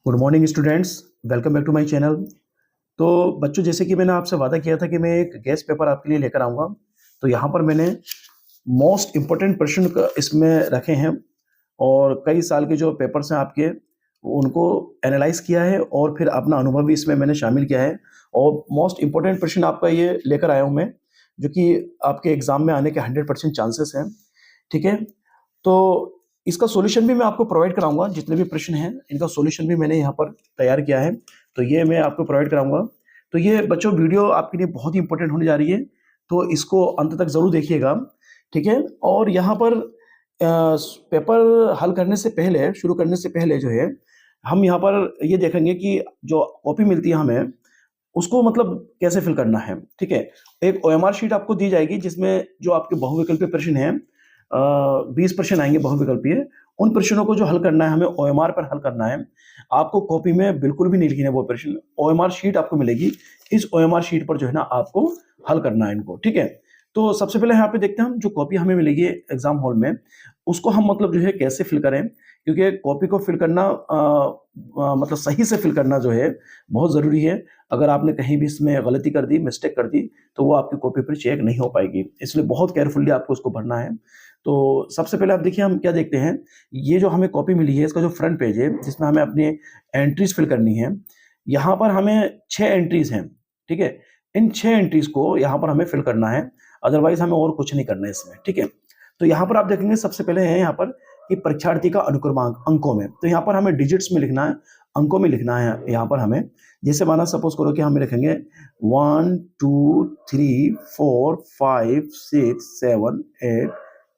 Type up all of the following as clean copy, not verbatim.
Good morning students, welcome back to my channel. तो बच्चों, जैसे कि मैंने आपसे वादा किया था कि मैं एक गेस्ट पेपर आपके लिए लेकर आऊँगा। तो यहाँ पर मैंने मोस्ट इम्पोर्टेंट प्रश्न इसमें रखे हैं और कई साल के जो पेपर्स हैं आपके, उनको एनालाइज किया है और फिर अपना अनुभव भी इसमें मैंने शामिल किया है। और मोस्ट इम्पोर्टेंट प्रश्न आपका ये लेकर आया हूँ मैं, जो कि आपके एग्ज़ाम में आने के 100% चांसेस हैं। ठीक है? तो इसका सॉल्यूशन भी मैं आपको प्रोवाइड कराऊँगा। जितने भी प्रश्न हैं, इनका सॉल्यूशन भी मैंने यहाँ पर तैयार किया है, तो ये मैं आपको प्रोवाइड कराऊँगा। तो ये बच्चों वीडियो आपके लिए बहुत ही इम्पोर्टेंट होने जा रही है, तो इसको अंत तक ज़रूर देखिएगा, ठीक है? और यहाँ पर पेपर हल करने से पहले, शुरू करने से पहले जो है, हम यहाँ पर ये देखेंगे कि जो कॉपी मिलती है हमें, उसको मतलब कैसे फिल करना है, ठीक है? एक ओएमआर शीट आपको दी जाएगी जिसमें जो आपके बहुविकल्पीय प्रश्न हैं, 20 प्रश्न आएँगे बहुविकल्पीय। उन प्रश्नों को जो हल करना है, हमें ओएमआर पर हल करना है। आपको कॉपी में बिल्कुल भी नहीं लिखने हैं वो प्रश्न, ओएमआर शीट आपको मिलेगी। इस ओएमआर शीट पर जो है ना आपको हल करना है इनको, ठीक है? तो सबसे पहले यहाँ पे देखते हैं हम, जो कॉपी हमें मिलेगी एग्ज़ाम हॉल में, उसको हम मतलब जो है कैसे फिल करें? क्योंकि कॉपी को फिल करना मतलब सही से फिल करना जो है बहुत ज़रूरी है। अगर आपने कहीं भी इसमें गलती कर दी, मिस्टेक कर दी, तो वो आपकी कॉपी पर चेक नहीं हो पाएगी। इसलिए बहुत केयरफुली आपको उसको भरना है। तो सबसे पहले आप देखिए, हम क्या देखते हैं, ये जो हमें कॉपी मिली है, इसका जो फ्रंट पेज है, जिसमें हमें अपनी एंट्रीज़ फिल करनी है, यहाँ पर हमें 6 एंट्रीज़ हैं, ठीक है? इन 6 एंट्रीज़ को यहाँ पर हमें फिल करना है, अदरवाइज़ हमें और कुछ नहीं करना है इसमें, ठीक है? तो यहाँ पर आप देखेंगे, सबसे पहले है यहाँ पर कि परीक्षार्थी का अनुक्रमांक अंकों में। तो यहाँ पर हमें डिजिट्स में लिखना है, अंकों में लिखना है यहाँ पर हमें। जैसे माना सपोज़ करो कि हमें लिखेंगे 1, 2, 3, 4, 5, 6, 7, 8,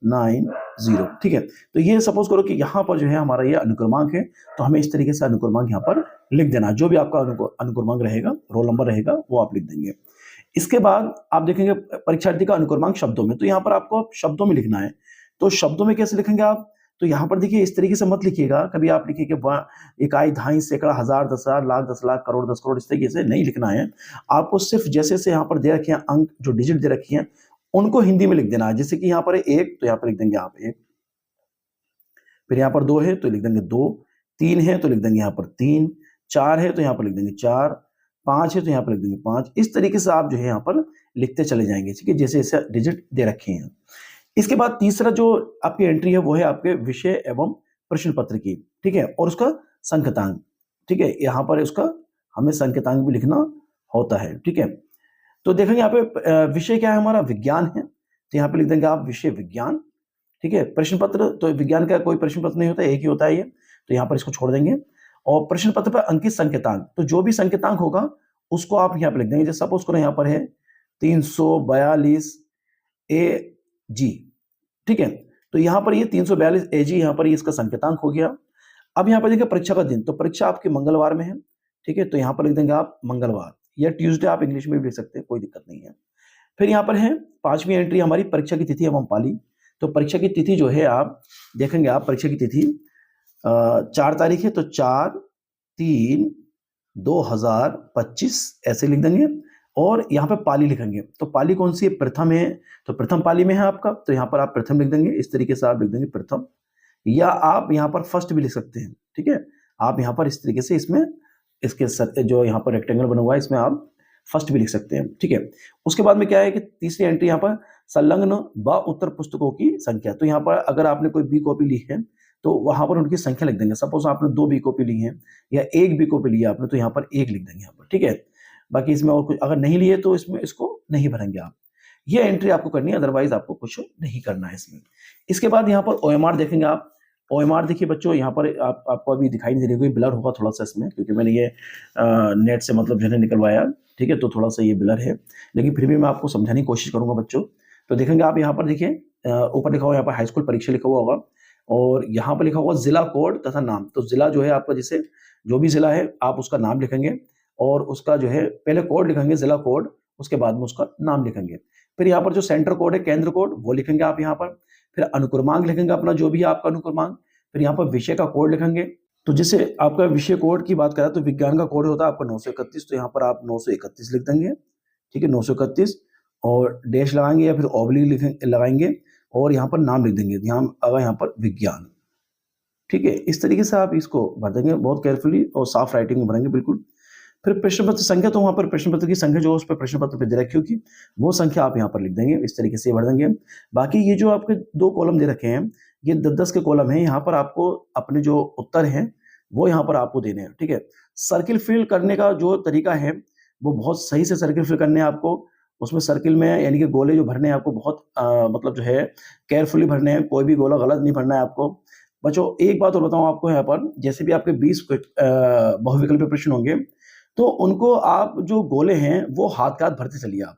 9, 0, ठीक है? तो ये सपोज़ करो कि यहाँ पर जो है हमारा ये अनुक्रमांक है, तो हमें इस तरीके से अनुक्रमांक यहाँ पर लिख देना है। जो भी आपका अनुक्रमांक रहेगा, रोल नंबर रहेगा, वो आप लिख देंगे। इसके बाद आप देखेंगे परीक्षार्थी का अनुक्रमांक शब्दों में, तो यहाँ पर आपको शब्दों में लिखना है। तो शब्दों में कैसे लिखेंगे आप? तो यहाँ पर देखिए, इस तरीके से मत लिखिएगा। कभी आप लिखिए कि इकाई, दहाई, सैकड़ा, हजार, 10,000, लाख, 10 लाख, करोड़, 10 करोड़, इस तरीके से नहीं लिखना है। आपको सिर्फ जैसे यहाँ पर दे रखे हैं अंक, जो डिजिट दे रखी हैं, उनको हिंदी में लिख देना है। जैसे कि यहाँ पर है 1, तो यहाँ पर लिख देंगे आप 1। फिर यहाँ पर 2 है तो लिख देंगे 2, 3 है तो लिख देंगे यहाँ पर 3, 4 है तो यहाँ पर लिख देंगे 4, 5 है तो यहाँ पर लिख देंगे 5। इस तरीके से आप जो है यहाँ पर लिखते चले जाएंगे, ठीक है? जैसे जैसे डिजिट दे रखे हैं। इसके बाद तीसरा जो आपकी एंट्री है, वो है आपके विषय एवं प्रश्न पत्र की, ठीक है? और उसका संकेतांक, ठीक है? यहाँ पर उसका हमें संकेतांक भी लिखना होता है, ठीक है? तो देखेंगे यहाँ पे विषय क्या है हमारा, विज्ञान है, तो यहाँ पे लिख देंगे आप विषय विज्ञान, ठीक है? प्रश्न पत्र, तो विज्ञान का कोई प्रश्न पत्र नहीं होता, एक ही होता है ये, तो यहाँ पर इसको छोड़ देंगे। और प्रश्न पत्र पर अंकित संकेतांक, तो जो भी संकेतांक होगा उसको आप यहाँ पे लिख देंगे। जैसे सपोज करो यहाँ पर है 342 ए जी, ठीक है? तो यहाँ पर ये 342 ए जी, यहाँ पर ये इसका संकेतांक हो गया। अब यहाँ पर देखिए परीक्षा का दिन, तो परीक्षा आपकी मंगलवार में है, ठीक है? तो यहाँ पर लिख देंगे आप मंगलवार, या ट्यूसडे आप इंग्लिश में भी लिख सकते हैं, कोई दिक्कत नहीं है। फिर यहाँ पर है 5वीं एंट्री हमारी, परीक्षा की तिथि एवं पाली। तो परीक्षा की तिथि जो है, आप देखेंगे, आप परीक्षा की तिथि 4 तारीख है, तो 4/3/2025 ऐसे लिख देंगे। और यहाँ पे पाली लिखेंगे, तो पाली कौन सी है? प्रथम है, तो प्रथम पाली में है आपका, तो यहाँ पर आप प्रथम लिख देंगे। इस तरीके से आप लिख देंगे प्रथम, या आप यहाँ पर फर्स्ट भी लिख सकते हैं, ठीक है? आप यहाँ पर इस तरीके से इसमें इसके जो यहाँ पर रेक्टेंगल बना हुआ है, इसमें आप फर्स्ट भी लिख सकते हैं, ठीक है? उसके बाद में क्या है कि तीसरी एंट्री यहाँ पर संलग्न व उत्तर पुस्तकों की संख्या। तो यहाँ पर अगर आपने कोई बी कॉपी ली है, तो वहां पर उनकी संख्या लिख देंगे। सपोज आपने 2 बी कॉपी ली है या 1 बी कॉपी लिया आपने, तो यहाँ पर 1 लिख देंगे यहाँ पर, ठीक है? बाकी इसमें और कुछ अगर नहीं लिए तो इसमें इसको नहीं भरेंगे आप। ये एंट्री आपको करनी है, अदरवाइज आपको कुछ नहीं करना है इसमें। इसके बाद यहाँ पर ओएमआर देखेंगे आप। ओएमआर देखिए बच्चों, यहाँ पर आपको अभी दिखाई नहीं दे रही होगी, ब्लर होगा थोड़ा सा इसमें, क्योंकि मैंने ये नेट से मतलब जो है निकलवाया, ठीक है? तो थोड़ा सा ये ब्लर है, लेकिन फिर भी मैं आपको समझाने की कोशिश करूंगा बच्चों। तो देखेंगे आप यहाँ पर, देखिए ऊपर लिखा हुआ यहाँ पर हाई स्कूल परीक्षा लिखा हुआ होगा, और यहाँ पर लिखा हुआ जिला कोड तथा नाम। तो जिला जो है आपका, जैसे जो भी जिला है आप उसका नाम लिखेंगे, और उसका जो है पहले कोड लिखेंगे, जिला कोड, उसके बाद में उसका नाम लिखेंगे। फिर यहाँ पर जो सेंटर कोड है, केंद्र कोड, वो लिखेंगे आप यहाँ पर। फिर अनुक्रमांक लिखेंगे अपना, जो भी है आपका अनुक्रमांक। फिर यहाँ पर विषय का कोड लिखेंगे। तो जैसे आपका विषय कोड की बात करें तो विज्ञान का कोड होता है आपका 931, तो यहाँ पर आप 931 लिख देंगे, ठीक है? 931, और डैश लगाएंगे या फिर ऑब्लिक लगाएंगे, और यहाँ पर नाम लिख देंगे, यहाँ अगर यहाँ पर विज्ञान, ठीक है, इस तरीके से आप इसको भर देंगे बहुत केयरफुली और साफ राइटिंग में भरेंगे बिल्कुल। फिर प्रश्न पत्र संख्या, तो वहाँ पर प्रश्न पत्र की संख्या जो उस पर प्रश्न पत्र पे दे रखी होगी वो संख्या आप यहाँ पर लिख देंगे, इस तरीके से भर देंगे। बाकी ये जो आपके 2 कॉलम दे रखे हैं, ये 10-10 के कॉलम हैं, यहाँ पर आपको अपने जो उत्तर हैं वो यहाँ पर आपको देने हैं, ठीक है। सर्किल फिल करने का जो तरीका है वो बहुत सही से सर्किल फिल करने हैं आपको। उसमें सर्किल में यानी कि गोले जो भरने हैं आपको बहुत मतलब जो है केयरफुली भरने हैं, कोई भी गोला गलत नहीं भरना है आपको। बच्चों एक बात और बताऊँ आपको यहाँ पर, जैसे भी आपके 20 बहुविकल्पीय प्रश्न होंगे, तो उनको आप जो गोले हैं वो हाथ के हाथ भरते चलिए आप,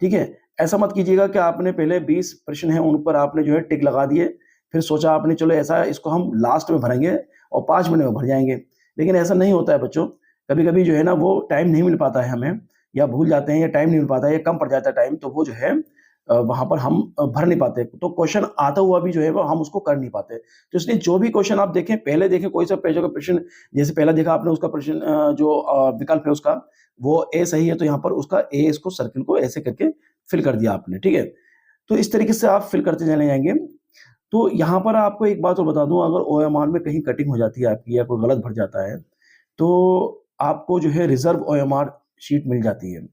ठीक है। ऐसा मत कीजिएगा कि आपने पहले 20 प्रश्न हैं उन पर आपने जो है टिक लगा दिए, फिर सोचा आपने चलो ऐसा इसको हम लास्ट में भरेंगे और 5 मिनट में भर जाएंगे, लेकिन ऐसा नहीं होता है बच्चों। कभी कभी जो है ना वो टाइम नहीं मिल पाता है हमें, या भूल जाते हैं, या टाइम नहीं मिल पाता है, या कम पड़ जाता है टाइम, तो वो जो है वहाँ पर हम भर नहीं पाते, तो क्वेश्चन आता हुआ भी जो है वो हम उसको कर नहीं पाते। तो इसलिए जो भी क्वेश्चन आप देखें, पहले देखें कोई सा पेजों का प्रश्न, जैसे पहला देखा आपने उसका प्रश्न जो विकल्प है उसका वो ए सही है, तो यहाँ पर उसका ए, इसको सर्किल को ऐसे करके फिल कर दिया आपने, ठीक है। तो इस तरीके से आप फिल करते चले जाएंगे। तो यहाँ पर आपको एक बात और बता दूं, अगर ओएमआर में कहीं कटिंग हो जाती है आपकी या कोई गलत भर जाता है, तो आपको जो है रिजर्व ओएमआर शीट मिल जाती है,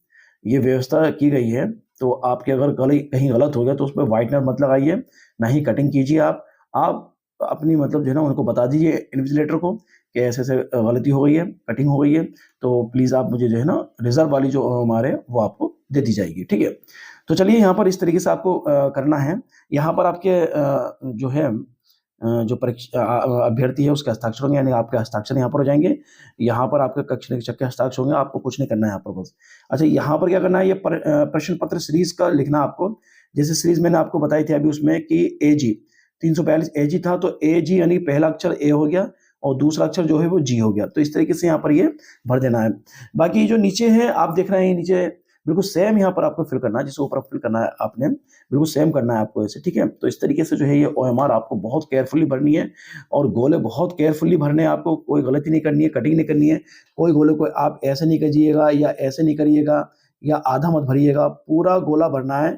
ये व्यवस्था की गई है। तो आपके अगर कहीं गलत हो गया तो उसमें व्हाइटनर मत लगाइए, ना ही कटिंग कीजिए आप अपनी मतलब जो है ना उनको बता दीजिए इन्विजिलेटर को कि ऐसे ऐसे गलती हो गई है, कटिंग हो गई है, तो प्लीज़ आप मुझे जो है ना रिजर्व वाली जो हमारे वो आपको दे दी जाएगी, ठीक है। तो चलिए यहाँ पर इस तरीके से आपको करना है। यहाँ पर आपके जो है जो परीक्षा अभ्यर्थी है उसके हस्ताक्षर होंगे, यानी आपके हस्ताक्षर यहाँ पर हो जाएंगे। यहाँ पर आपके कक्ष निरीक्षक के हस्ताक्षर होंगे, आपको कुछ नहीं करना है यहाँ पर बस। अच्छा, यहाँ पर क्या करना है, ये प्रश्न पत्र सीरीज का लिखना आपको। जैसे सीरीज मैंने आपको बताई थी अभी उसमें कि एजी 342 एजी था, तो एजी यानी पहला अक्षर ए हो गया और दूसरा अक्षर जो है वो जी हो गया। तो इस तरीके से यहाँ पर ये भर देना है। बाकी जो नीचे है आप देख रहे हैं, नीचे बिल्कुल सेम यहाँ पर आपको फिल करना है, जिसे ऊपर फिल करना है आपने, बिल्कुल सेम करना है आपको ऐसे, ठीक है। तो इस तरीके से जो है ये ओएमआर आपको बहुत केयरफुली भरनी है, और गोले बहुत केयरफुली भरने हैं आपको, कोई गलती नहीं करनी है, कटिंग नहीं करनी है। कोई गोले को आप ऐसे नहीं करिएगा या ऐसे नहीं करिएगा या आधा मत भरिएगा, पूरा गोला भरना है।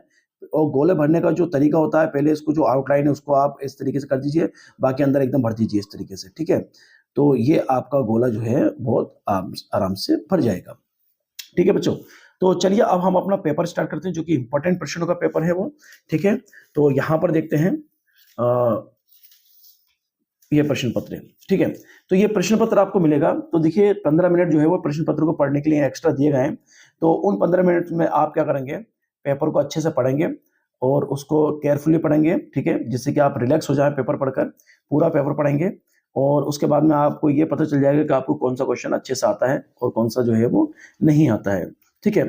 और गोले भरने का जो तरीका होता है, पहले इसको जो आउटलाइन है उसको आप इस तरीके से कर दीजिए, बाकी अंदर एकदम भर दीजिए इस तरीके से, ठीक है। तो ये आपका गोला जो है बहुत आराम से भर जाएगा, ठीक है बच्चों। तो चलिए अब हम अपना पेपर स्टार्ट करते हैं, जो कि इंपॉर्टेंट प्रश्नों का पेपर है वो, ठीक है। तो यहाँ पर देखते हैं ये प्रश्न पत्र है, ठीक है। तो ये प्रश्न पत्र आपको मिलेगा, तो देखिए 15 मिनट जो है वो प्रश्न पत्र को पढ़ने के लिए एक्स्ट्रा दिए गए हैं। तो उन 15 मिनट में आप क्या करेंगे, पेपर को अच्छे से पढ़ेंगे और उसको केयरफुली पढ़ेंगे, ठीक है, जिससे कि आप रिलैक्स हो जाए पेपर पढ़कर। पूरा पेपर पढ़ेंगे और उसके बाद में आपको ये पता चल जाएगा कि आपको कौन सा क्वेश्चन अच्छे से आता है और कौन सा जो है वो नहीं आता है, ठीक है।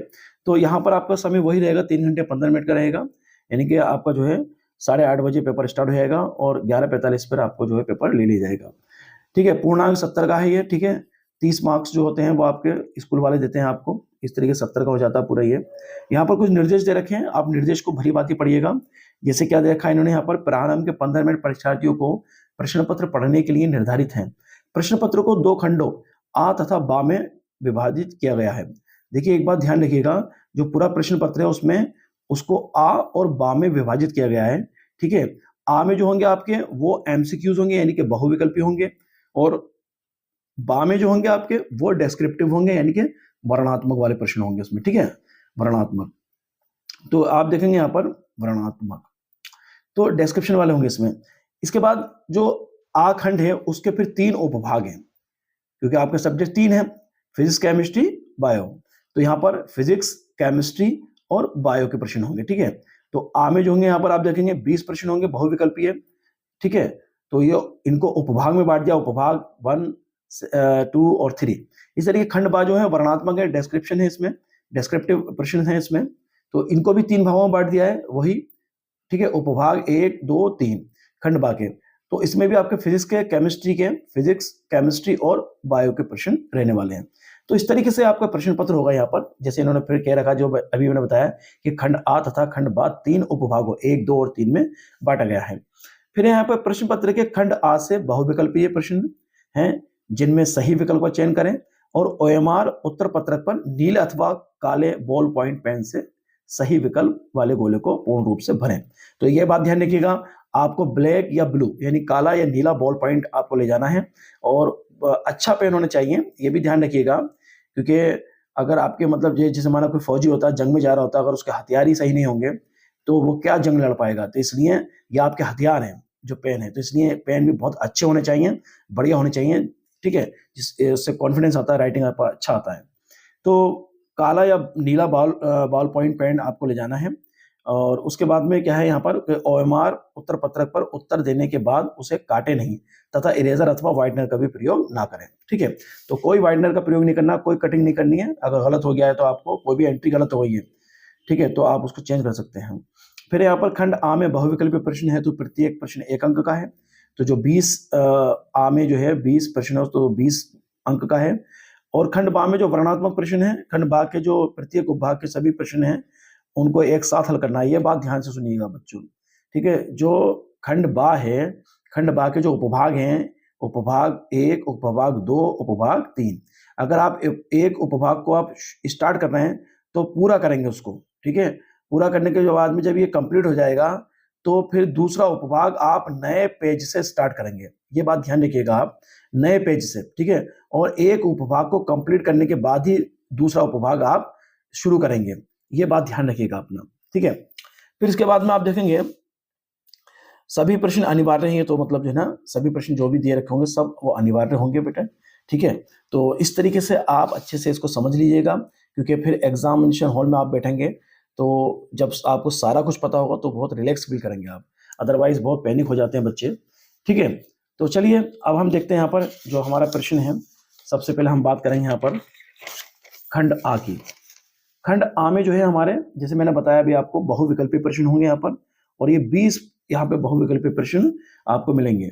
तो यहाँ पर आपका समय वही रहेगा, 3 घंटे 15 मिनट का रहेगा, यानी कि आपका जो है 8:30 बजे पेपर स्टार्ट हो जाएगा और 11:45 पर आपको जो है पेपर ले लिया जाएगा, ठीक है। पूर्णांक 70 का है ये, ठीक है। 30 मार्क्स जो होते हैं वो आपके स्कूल वाले देते हैं आपको, इस तरीके से 70 का हो जाता है पूरा ये। यहाँ पर कुछ निर्देश दे रखे हैं, आप निर्देश को भली भांति पढ़िएगा। जैसे क्या दे रखा है इन्होंने यहाँ पर, प्रारंभ के 15 मिनट परीक्षार्थियों को प्रश्न पत्र पढ़ने के लिए निर्धारित हैं। प्रश्न पत्र को 2 खंडों आ तथा बा में विभाजित किया गया है। देखिए एक बात ध्यान रखिएगा, जो पूरा प्रश्न पत्र है उसमें उसको आ और बा में विभाजित किया गया है, ठीक है। आ में जो होंगे आपके वो एमसीक्यूज होंगे, यानी कि बहुविकल्पी होंगे, और बा में जो होंगे आपके वो डेस्क्रिप्टिव होंगे, यानी कि वर्णनात्मक वाले प्रश्न होंगे उसमें, ठीक है, वर्णनात्मक। तो आप देखेंगे यहाँ पर वर्णनात्मक, तो डेस्क्रिप्शन वाले होंगे इसमें। इसके बाद जो आ खंड है उसके फिर 3 उपभाग हैं, क्योंकि आपके सब्जेक्ट 3 है, फिजिक्स, केमिस्ट्री, बायो। तो यहाँ पर फिजिक्स, केमिस्ट्री और बायो के प्रश्न होंगे, ठीक है। तो आ में जो होंगे यहाँ पर आप देखेंगे 20 प्रश्न होंगे, बहुविकल्पीय, ठीक है। तो ये इनको उपभाग में बांट दिया, उपभाग 1, 2 और 3। इस तरीके खंड बा जो है वर्णनात्मक है, डेस्क्रिप्शन है इसमें, डेस्क्रिप्टिव प्रश्न है इसमें, तो इनको भी 3 भागों में बांट दिया है वही, ठीक है। उपभाग 1, 2, 3 खंड बा के। तो इसमें भी आपके फिजिक्स के, केमिस्ट्री के, फिजिक्स, केमिस्ट्री और बायो के प्रश्न रहने वाले हैं। तो इस तरीके से आपका प्रश्न पत्र होगा यहाँ पर, जैसे इन्होंने फिर कह रखा, जो अभी मैंने बताया कि खंड आ तथा खंड बा 3 उपभागों 1, 2 और 3 में बांटा गया है। फिर यहाँ पर प्रश्न पत्र के खंड आ से बहुविकल्पीय प्रश्न हैं, जिनमें सही विकल्प का चयन करें और ओएमआर उत्तर पत्रक पर नीले अथवा काले बॉल पॉइंट पेन से सही विकल्प वाले गोले को पूर्ण रूप से भरें। तो यह बात ध्यान रखिएगा, आपको ब्लैक या ब्लू यानी काला या नीला बॉल पॉइंट आपको ले जाना है, और अच्छा पेन होना चाहिए, ये भी ध्यान रखिएगा। क्योंकि अगर आपके मतलब जैसे हमारा कोई फौजी होता है, जंग में जा रहा होता है, अगर उसके हथियार ही सही नहीं होंगे तो वो क्या जंग लड़ पाएगा। तो इसलिए ये आपके हथियार हैं जो पेन है, तो इसलिए पेन भी बहुत अच्छे होने चाहिए, बढ़िया होने चाहिए, ठीक है, जिससे कॉन्फिडेंस आता है, राइटिंग आपका अच्छा आता है। तो काला या नीला बॉल पॉइंट पेन आपको ले जाना है। और उसके बाद में क्या है यहाँ पर, ओएमआर उत्तर पत्रक पर उत्तर देने के बाद उसे काटे नहीं, तथा इरेजर अथवा व्हाइटनर का भी प्रयोग ना करें, ठीक है। तो कोई व्हाइटनर का प्रयोग नहीं करना, कोई कटिंग नहीं करनी है। अगर गलत हो गया है तो आपको कोई भी एंट्री गलत हो गई है, ठीक है, तो आप उसको चेंज कर सकते हैं। फिर यहाँ पर खंड आ में बहुविकल्पीय प्रश्न है, तो प्रत्येक प्रश्न 1 अंक का है। तो जो 20 आ में जो है 20 प्रश्न है तो 20 अंक का है। और खंड बा में जो वर्णात्मक प्रश्न है, खंड बा के जो प्रत्येक उपभाग के सभी प्रश्न हैं उनको एक साथ हल करना है। ये बात ध्यान से सुनिएगा बच्चों, ठीक है। जो खंड बा है, खंड बा के जो उपभाग हैं, उपभाग 1, उपभाग 2, उपभाग 3, अगर आप एक उपभाग को आप स्टार्ट कर रहे हैं तो पूरा करेंगे उसको, ठीक है। पूरा करने के बाद में जब ये कंप्लीट हो जाएगा तो फिर दूसरा उपभाग आप नए पेज से स्टार्ट करेंगे। ये बात ध्यान रखिएगा आप, नए पेज से, ठीक है। और एक उपभाग को कंप्लीट करने के बाद ही दूसरा उपभाग आप शुरू करेंगे, ये बात ध्यान रखिएगा अपना, ठीक है। फिर इसके बाद में आप देखेंगे सभी प्रश्न अनिवार्य हैं, तो मतलब जो है ना सभी प्रश्न जो भी दिए रखे होंगे सब वो अनिवार्य होंगे बेटा, ठीक है। तो इस तरीके से आप अच्छे से इसको समझ लीजिएगा, क्योंकि फिर एग्जामिनेशन हॉल में आप बैठेंगे तो जब आपको सारा कुछ पता होगा तो बहुत रिलैक्स फील करेंगे आप, अदरवाइज बहुत पैनिक हो जाते हैं बच्चे, ठीक है। तो चलिए अब हम देखते हैं यहाँ पर जो हमारा प्रश्न है। सबसे पहले हम बात करेंगे यहाँ पर खंड आ की। खंड आ में जो है हमारे, जैसे मैंने बताया अभी आपको, बहुविकल्पीय प्रश्न होंगे यहाँ पर, और ये 20 यहाँ पे बहुविकल्पीय प्रश्न आपको मिलेंगे।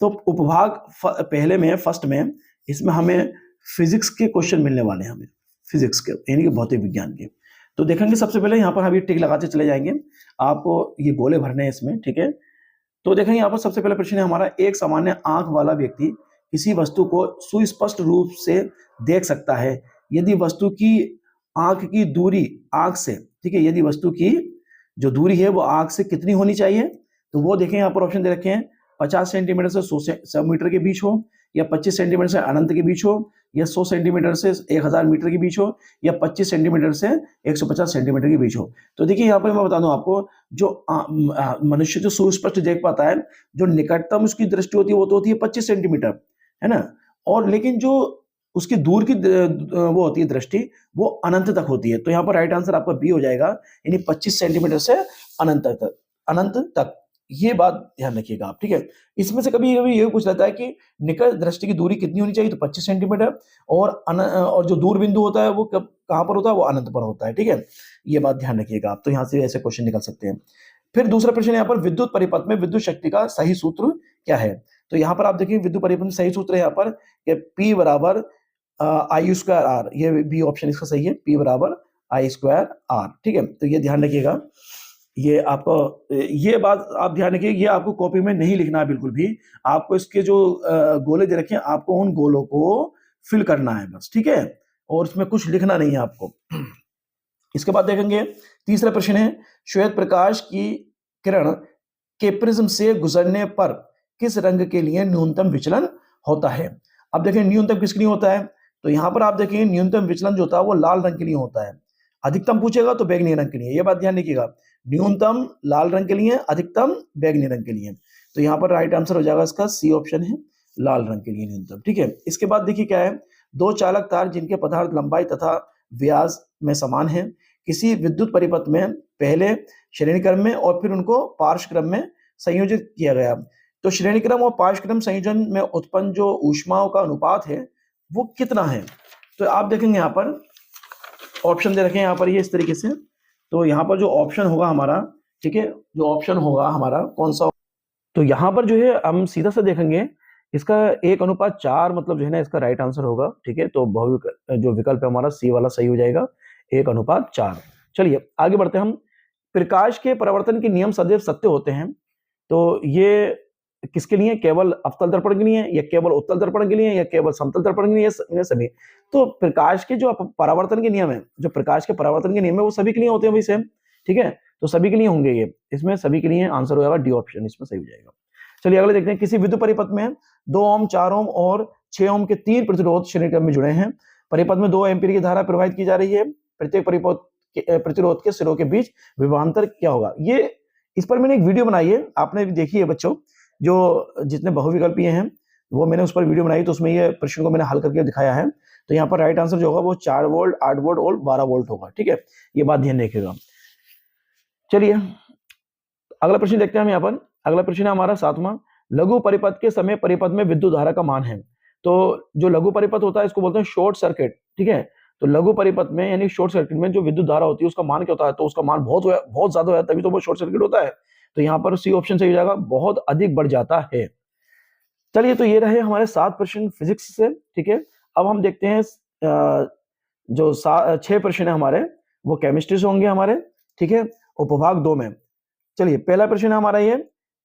तो उपभाग पहले में, फर्स्ट में, इसमें हमें फिजिक्स के क्वेश्चन मिलने वाले हैं, हमें फिजिक्स के यानी कि भौतिक विज्ञान के। तो देखेंगे सबसे पहले यहाँ पर हम टिक लगाते चले जाएंगे, आपको ये गोले भरने हैं इसमें, ठीक है। तो देखेंगे यहाँ पर सबसे पहला प्रश्न है हमारा, एक सामान्य आंख वाला व्यक्ति किसी वस्तु को सुस्पष्ट रूप से देख सकता है यदि वस्तु की आंख की दूरी आंख से, ठीक है, यदि वस्तु की जो दूरी है वो आंख से कितनी होनी चाहिए। तो वो देखें यहाँ पर ऑप्शन दे रखे हैं, 50 सेंटीमीटर से 100 मीटर के बीच हो, या 25 सेंटीमीटर से अनंत के बीच हो, या 100 सेंटीमीटर से 1000 मीटर के बीच हो, या 25 सेंटीमीटर से 150 सेंटीमीटर के बीच हो। तो देखिए यहाँ पर मैं बता दूं आपको, जो मनुष्य जो सुस्पष्ट देख पाता है, जो निकटतम उसकी दृष्टि होती है वो तो होती है 25 सेंटीमीटर, है ना। और लेकिन जो उसकी दूर की वो होती है दृष्टि, वो अनंत तक होती है। तो यहाँ पर राइट आंसर आपका बी हो जाएगा, यानी 25 सेंटीमीटर से अनंत तक, अनंत तक। ये बात ध्यान रखिएगा आप, ठीक है। इसमें से कभी कभी ये पूछ लेता है कि निकट दृष्टि की दूरी कितनी होनी चाहिए, तो 25 सेंटीमीटर, और जो दूर बिंदु होता है वो कहाँ पर होता है, वो अनंत पर होता है, ठीक है। ये बात ध्यान रखिएगा आप। तो यहाँ से ऐसे क्वेश्चन निकल सकते हैं। फिर दूसरा प्रश्न यहाँ पर, विद्युत परिपथ में विद्युत शक्ति का सही सूत्र क्या है। तो यहाँ पर आप देखिए विद्युत परिपथ में सही सूत्र है यहाँ पर P बराबर आई स्क्वायर आर, ये बी ऑप्शन इसका सही है, P बराबर आई स्क्वायर आर, ठीक है। तो ये ध्यान रखिएगा, ये आपको, ये बात आप ध्यान रखिए, ये आपको कॉपी में नहीं लिखना है बिल्कुल भी। आपको इसके जो गोले दे रखे हैं, आपको उन गोलों को फिल करना है बस, ठीक है, और इसमें कुछ लिखना नहीं है आपको। इसके बाद देखेंगे तीसरा प्रश्न है, श्वेत प्रकाश की किरण के प्रिज्म से गुजरने पर किस रंग के लिए न्यूनतम विचलन होता है। अब देखें न्यूनतम किसके लिए होता है, तो यहां पर आप देखेंगे न्यूनतम विचलन जो होता है वो लाल रंग के लिए होता है। अधिकतम पूछेगा तो बैंगनी रंग के लिए, ये बात ध्यान रखिएगा, न्यूनतम लाल रंग के लिए, अधिकतम बैंगनी रंग के लिए। तो यहाँ पर राइट आंसर हो जाएगा इसका सी ऑप्शन है, लाल रंग के लिए न्यूनतम, ठीक है। इसके बाद देखिए क्या है, दो चालक तार जिनके पदार्थ लंबाई तथा व्यास में समान है, किसी विद्युत परिपथ में पहले श्रेणी क्रम में और फिर उनको पार्श्व क्रम में संयोजित किया गया। तो श्रेणी क्रम और पार्श्व क्रम संयोजन में उत्पन्न जो ऊष्माओं का अनुपात है वो कितना है। तो आप देखेंगे यहाँ पर ऑप्शन दे रखे हैं यहाँ पर, ये इस तरीके से। तो यहाँ पर जो ऑप्शन होगा हमारा, ठीक है, जो ऑप्शन होगा हमारा कौन सा, तो यहाँ पर जो है हम सीधा सा देखेंगे, इसका 1:4 मतलब जो है ना इसका राइट आंसर होगा, ठीक है। तो जो विकल्प है हमारा सी वाला सही हो जाएगा, 1:4। चलिए आगे बढ़ते हैं हम। प्रकाश के परावर्तन के नियम सदैव सत्य होते हैं, तो ये किसके लिए, केवल अवतल दर्पण के लिए, या केवल उत्तल दर्पण के लिए, या केवल समतल दर्पण के लिए, इन्हें सभी। तो प्रकाश के जो परावर्तन के नियम है, जो प्रकाश के परावर्तन के नियम है वो सभी के लिए होते हैं भाई सेम, ठीक है, तो सभी के लिए होंगे ये, इसमें सभी के लिए आंसर हो जाएगा डी ऑप्शन, इसमें सही हो जाएगा। चलिए अगले देखते हैं, किसी विद्युत परिपथ में 2 ओम, 4 ओम और 6 ओम के 3 प्रतिरोध श्रेणी क्रम में जुड़े हैं। परिपथ में 2 एम्पीयर की धारा प्रवाहित की जा रही है। प्रत्येक परिपथ के प्रतिरोध के सिरों के बीच विभवांतर क्या होगा? ये इस पर मैंने एक वीडियो बनाई है, आपने भी देखी है बच्चों, जो जितने बहुविकल्पीय हैं वो मैंने उस पर वीडियो बनाई, तो उसमें ये प्रश्न को मैंने हल करके दिखाया है। तो यहाँ पर राइट आंसर जो होगा वो 4 वोल्ट, 8 वोल्ट और 12 वोल्ट होगा। ठीक है, ये बात ध्यान रखिएगा। चलिए अगला प्रश्न देखते हैं हम यहाँ पर। अगला प्रश्न है हमारा 7वां, लघु परिपथ के समय परिपथ में विद्युत धारा का मान है। तो जो लघु परिपथ होता है इसको बोलते हैं शॉर्ट सर्किट। ठीक है, तो लघु परिपथ में यानी शॉर्ट सर्किट में जो विद्युत धारा होती है उसका मान क्या होता है? तो उसका मान बहुत ज्यादा है, तभी तो वो शॉर्ट सर्किट होता है। तो यहाँ पर सी ऑप्शन सही हो जाएगा, बहुत अधिक बढ़ जाता है। चलिए, तो ये रहे हमारे 7 प्रश्न फिजिक्स से। ठीक है, अब हम देखते हैं जो 6 प्रश्न है हमारे वो केमिस्ट्री से होंगे हमारे। ठीक है, उपभाग 2 में। चलिए पहला प्रश्न है हमारा ये,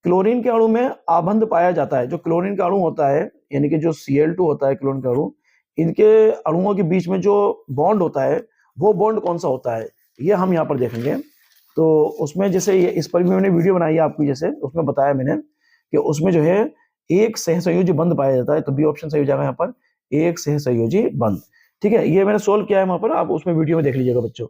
क्लोरीन के अणु में आबंध पाया जाता है। जो क्लोरीन का अणु होता है यानी कि जो Cl2 होता है क्लोरीन का अणु, इनके अणुओं के बीच में जो बॉन्ड होता है वो बॉन्ड कौन सा होता है, ये हम यहाँ पर देखेंगे। तो उसमें जैसे ये इस पर भी मैंने वीडियो बनाई है आपकी, जैसे उसमें बताया मैंने कि उसमें जो है एक सहसंयोजी बंध पाया जाता है। तो बी ऑप्शन सही हो जाएगा यहाँ पर, एक सहसंयोजी बंध। ठीक है, ये मैंने सोल्व किया है वहां पर, आप उसमें वीडियो में देख लीजिएगा बच्चों।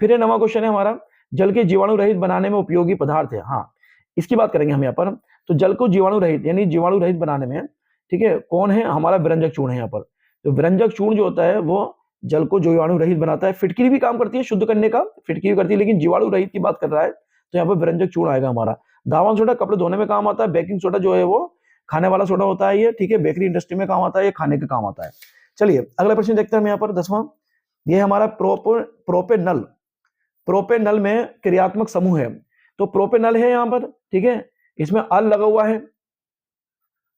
फिर ये नवा क्वेश्चन है हमारा, जल के जीवाणु रहित बनाने में उपयोगी पदार्थ है। हाँ, इसकी बात करेंगे हम यहाँ पर। तो जल को जीवाणु रहित यानी जीवाणु रहित बनाने में, ठीक है, कौन है? हमारा विरंजक चूर्ण है यहाँ पर। तो विरंजक चूर्ण जो होता है वो जल को जीवाणु रहित बनाता है। फिटकरी भी काम करती है शुद्ध करने का, फिटकरी भी करती है, लेकिन जीवाणु रहित की बात कर रहा है तो यहाँ पर विरंजक चूर्ण आएगा हमारा। दावान सोडा कपड़े धोने में काम आता है। बेकिंग सोडा जो है वो खाने वाला सोडा होता है ये। ठीक है, बेकरी इंडस्ट्री में काम आता है, ये खाने के काम आता है। चलिए अगला प्रश्न देखते हैं हम यहाँ पर 10वां। ये हमारा प्रोपेनल। प्रोपेनल में क्रियात्मक समूह है। तो प्रोपेनल है यहाँ पर। ठीक है, इसमें अल लगा हुआ है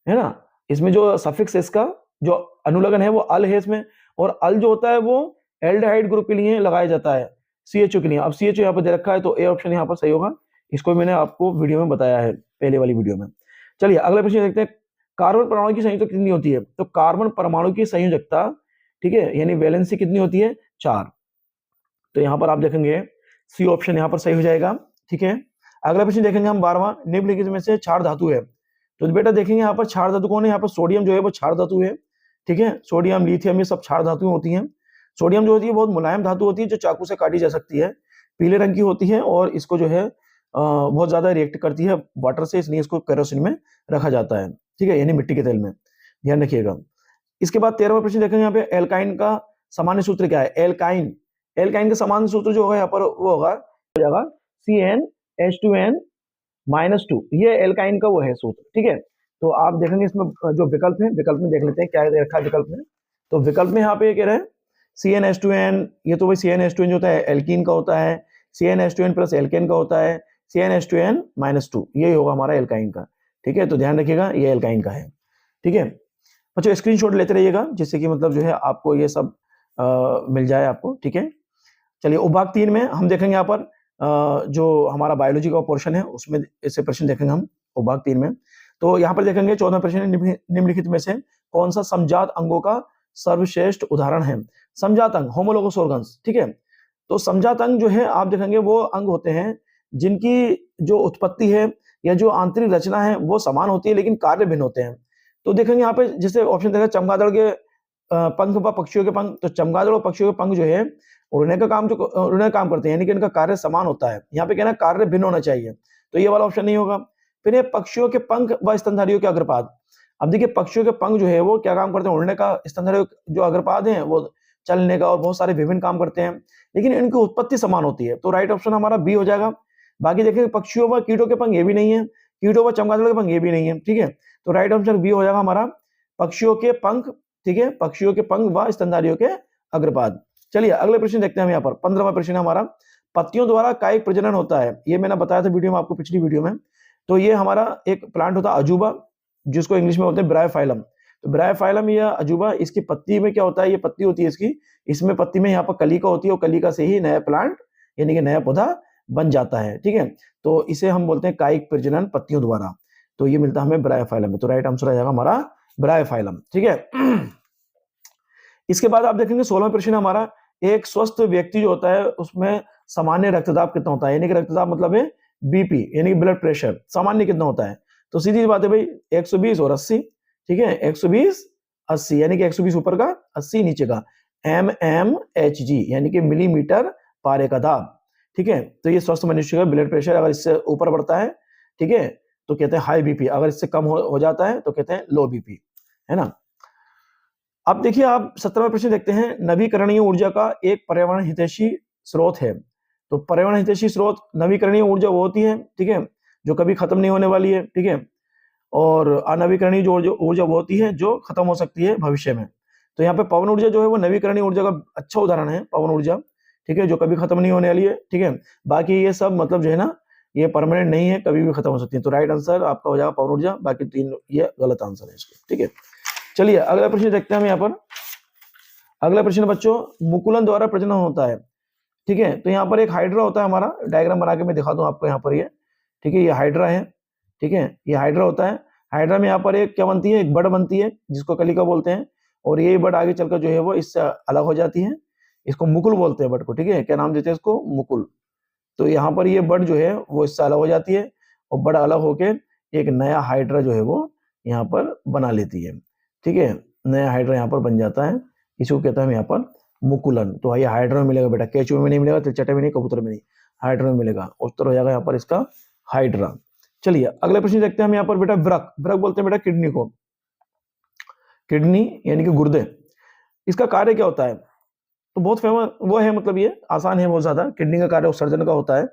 ना, इसमें जो सफिक्स इसका जो अनुलग्न है वो अल है इसमें, और अल जो होता है वो एल्डिहाइड ग्रुप के लिए लगाया जाता है, CHO के लिए। अब CHO यहाँ पर दे रखा है तो ए ऑप्शन यहाँ पर सही होगा। इसको मैंने आपको वीडियो में बताया है, पहले वाली वीडियो में। चलिए अगला प्रश्न देखते हैं, कार्बन परमाणु की संयोजकता कितनी होती है? तो कार्बन परमाणु की संयोजकता, ठीक है, यानी वैलेंसी कितनी होती है? 4। तो यहाँ पर आप देखेंगे सी ऑप्शन यहाँ पर सही हो जाएगा। ठीक है, अगला प्रश्न देखेंगे हम 12वां, निम्नलिखित में से क्षार धातु है। तो बेटा देखेंगे यहाँ पर क्षार धातु कौन है? यहाँ पर सोडियम जो है वो क्षार धातु है। ठीक है, सोडियम, लिथियम, ये सब क्षार धातुएं होती हैं। सोडियम जो होती है बहुत मुलायम धातु होती है, जो चाकू से काटी जा सकती है, पीले रंग की होती है, और इसको जो है बहुत ज्यादा रिएक्ट करती है वाटर से, इसलिए इसको केरोसिन में रखा जाता है। ठीक है, यानी मिट्टी के तेल में, ध्यान रखिएगा। इसके बाद 13वां प्रश्न देखेंगे यहाँ पे, एल्काइन का सामान्य सूत्र क्या है? एल्काइन, एल्काइन का सामान्य सूत्र जो होगा यहाँ पर वो होगा हो जाएगा CnH2n-2। ये एल्काइन का वो है सूत्र। ठीक है, तो आप देखेंगे इसमें जो विकल्प है, विकल्प में देख लेते हैं क्या दे रखा है विकल्प में। तो विकल्प में यहाँ पे कह रहे हैं CnH2n, ये तो भाई CnH2n जो होता है एल्कीन का होता है, CnH2n प्लस एल्केन का होता है, CnH2n-2, ये होगा हमारा एल्काइन का। ठीक है, तो ध्यान रखिएगा ये एल्काइन का है। ठीक है बच्चों, स्क्रीनशॉट लेते रहिएगा जिससे कि मतलब जो है आपको ये सब मिल जाए आपको। ठीक है, चलिए उपभाग 3 में हम देखेंगे यहाँ पर जो हमारा बायोलॉजी का पोर्शन है उसमें ऐसे प्रश्न देखेंगे हम उपभाग 3 में। तो यहाँ पर देखेंगे 14वां प्रश्न, निम्नलिखित में से कौन सा समजात अंगों का सर्वश्रेष्ठ उदाहरण है? समजात अंग, होमोलोगस ऑर्गन्स। ठीक है, तो समजात अंग जो है आप देखेंगे वो अंग होते हैं जिनकी जो उत्पत्ति है या जो आंतरिक रचना है वो समान होती है, लेकिन कार्य भिन्न होते हैं। तो देखेंगे यहाँ पे जैसे ऑप्शन देखा, चमगादड़ के पंख व पक्षियों के पंख। तो चमगादड़ और पक्षियों के पंख जो है उड़ने का काम करते हैं, यानी कि इनका कार्य समान होता है। यहाँ पे कहना कार्य भिन्न होना चाहिए, तो ये वाला ऑप्शन नहीं होगा। फिर ये पक्षियों के पंख व स्तनधारियों के अग्रपाद। अब देखिए पक्षियों के पंख जो है वो क्या काम करते हैं? उड़ने का। स्तनधारियों जो अग्रपाद हैं वो चलने का और बहुत सारे विभिन्न काम करते हैं, लेकिन इनकी उत्पत्ति समान होती है। तो राइट ऑप्शन हमारा बी हो जाएगा। बाकी देखिए पक्षियों व कीटों के पंख ये भी नहीं है, कीटों व चमगादड़ के पंख ये भी नहीं है। ठीक है, तो राइट ऑप्शन बी हो जाएगा हमारा, पक्षियों के पंख। ठीक है, पक्षियों के पंख व स्तनधारियों के अग्रपाद। चलिए अगले प्रश्न देखते हैं हम यहाँ पर। 15वां प्रश्न हमारा, पत्तियों द्वारा कायिक प्रजनन होता है। ये मैंने बताया था वीडियो में आपको, पिछली वीडियो में। तो ये हमारा एक प्लांट होता है अजूबा, जिसको इंग्लिश में बोलते हैं ब्रायोफाइलम। तो ब्रायोफाइलम या अजूबा, इसकी पत्ती में क्या होता है? ये पत्ती होती है इसकी, इसमें पत्ती में यहाँ पर कलिका होती है, और कलिका से ही नया प्लांट यानी कि नया पौधा बन जाता है। ठीक है, तो इसे हम बोलते हैं कायिक प्रजनन पत्तियों द्वारा। तो ये मिलता है हमें ब्रायोफाइलम में। तो राइट आंसर आ जाएगा हमारा ब्रायोफाइलम। ठीक है, इसके बाद आप देखेंगे 16वां प्रश्न हमारा, एक स्वस्थ व्यक्ति जो होता है उसमें सामान्य रक्तदाब कितना होता है, यानी कि रक्तदाब मतलब है बीपी यानी कि ब्लड प्रेशर सामान्य कितना होता है। तो सीधी सी बात है भाई 120 और 80, ठीक है 120 80 यानी कि 120 ऊपर का 80 नीचे का, mmHg यानी कि मिलीमीटर पारे का दाब, ठीक है। तो ये स्वस्थ मनुष्य का ब्लड प्रेशर अगर इससे ऊपर बढ़ता है, ठीक है, तो कहते हैं हाई बीपी, अगर इससे कम हो जाता है तो कहते हैं लो बीपी, है ना। अब देखिए आप 17वां प्रश्न देखते हैं, नवीकरणीय ऊर्जा का एक पर्यावरण हितैषी स्रोत है। तो पर्यावरण हितैषी स्रोत नवीकरणीय ऊर्जा वो होती है, ठीक है, जो कभी खत्म नहीं होने वाली है, ठीक है, और अनवीकरणीय जो ऊर्जा वो होती है जो खत्म हो सकती है भविष्य में। तो यहाँ पे पवन ऊर्जा जो है वो नवीकरणीय ऊर्जा का अच्छा उदाहरण है, पवन ऊर्जा, ठीक है, जो कभी खत्म नहीं होने वाली है, ठीक है। बाकी ये सब मतलब जो है ना ये परमानेंट नहीं है, कभी भी खत्म हो सकती है। तो राइट आंसर आपका हो जाएगा पवन ऊर्जा, बाकी 3 ये गलत आंसर है इसके, ठीक है। चलिए अगला प्रश्न देखते हैं हम यहाँ पर। अगला प्रश्न बच्चों, मुकुलन द्वारा प्रजनन होता है, ठीक है। तो यहाँ पर एक हाइड्रा होता है हमारा, डायग्राम बना के मैं दिखा दूं आपको यहाँ पर ये, ठीक है, ये हाइड्रा है, ठीक है, ये हाइड्रा होता है। हाइड्रा में यहाँ पर एक क्या बनती है, एक बड बनती है जिसको कलिका बोलते हैं, और ये बड आगे चलकर जो है वो इससे अलग हो जाती है, इसको मुकुल बोलते हैं बड को, ठीक है, क्या नाम देते हैं इसको, मुकुल। तो यहाँ पर ये बड जो है वो इससे अलग हो जाती है, और बड अलग होके एक नया हाइड्रा जो है वो यहाँ पर बना लेती है, ठीक है, नया हाइड्रा यहाँ पर बन जाता है, इसको कहते हैं हम यहाँ पर मुकुलन। तो ये हाइड्रा में मिलेगा बेटा, केचुए में नहीं मिलेगा, तिलचटे में नहीं, कबूतर में नहीं, हाइड्रा में मिलेगा, उत्तर हो जाएगा यहाँ पर इसका हाइड्रा। चलिए अगला प्रश्न देखते हैं हम यहाँ पर बेटा, वृक, वृक बोलते हैं बेटा किडनी को, किडनी यानी कि गुर्दे, इसका कार्य क्या होता है। तो बहुत फेमस वो है, मतलब ये आसान है बहुत ज्यादा। किडनी का कार्य उत्सर्जन का होता है,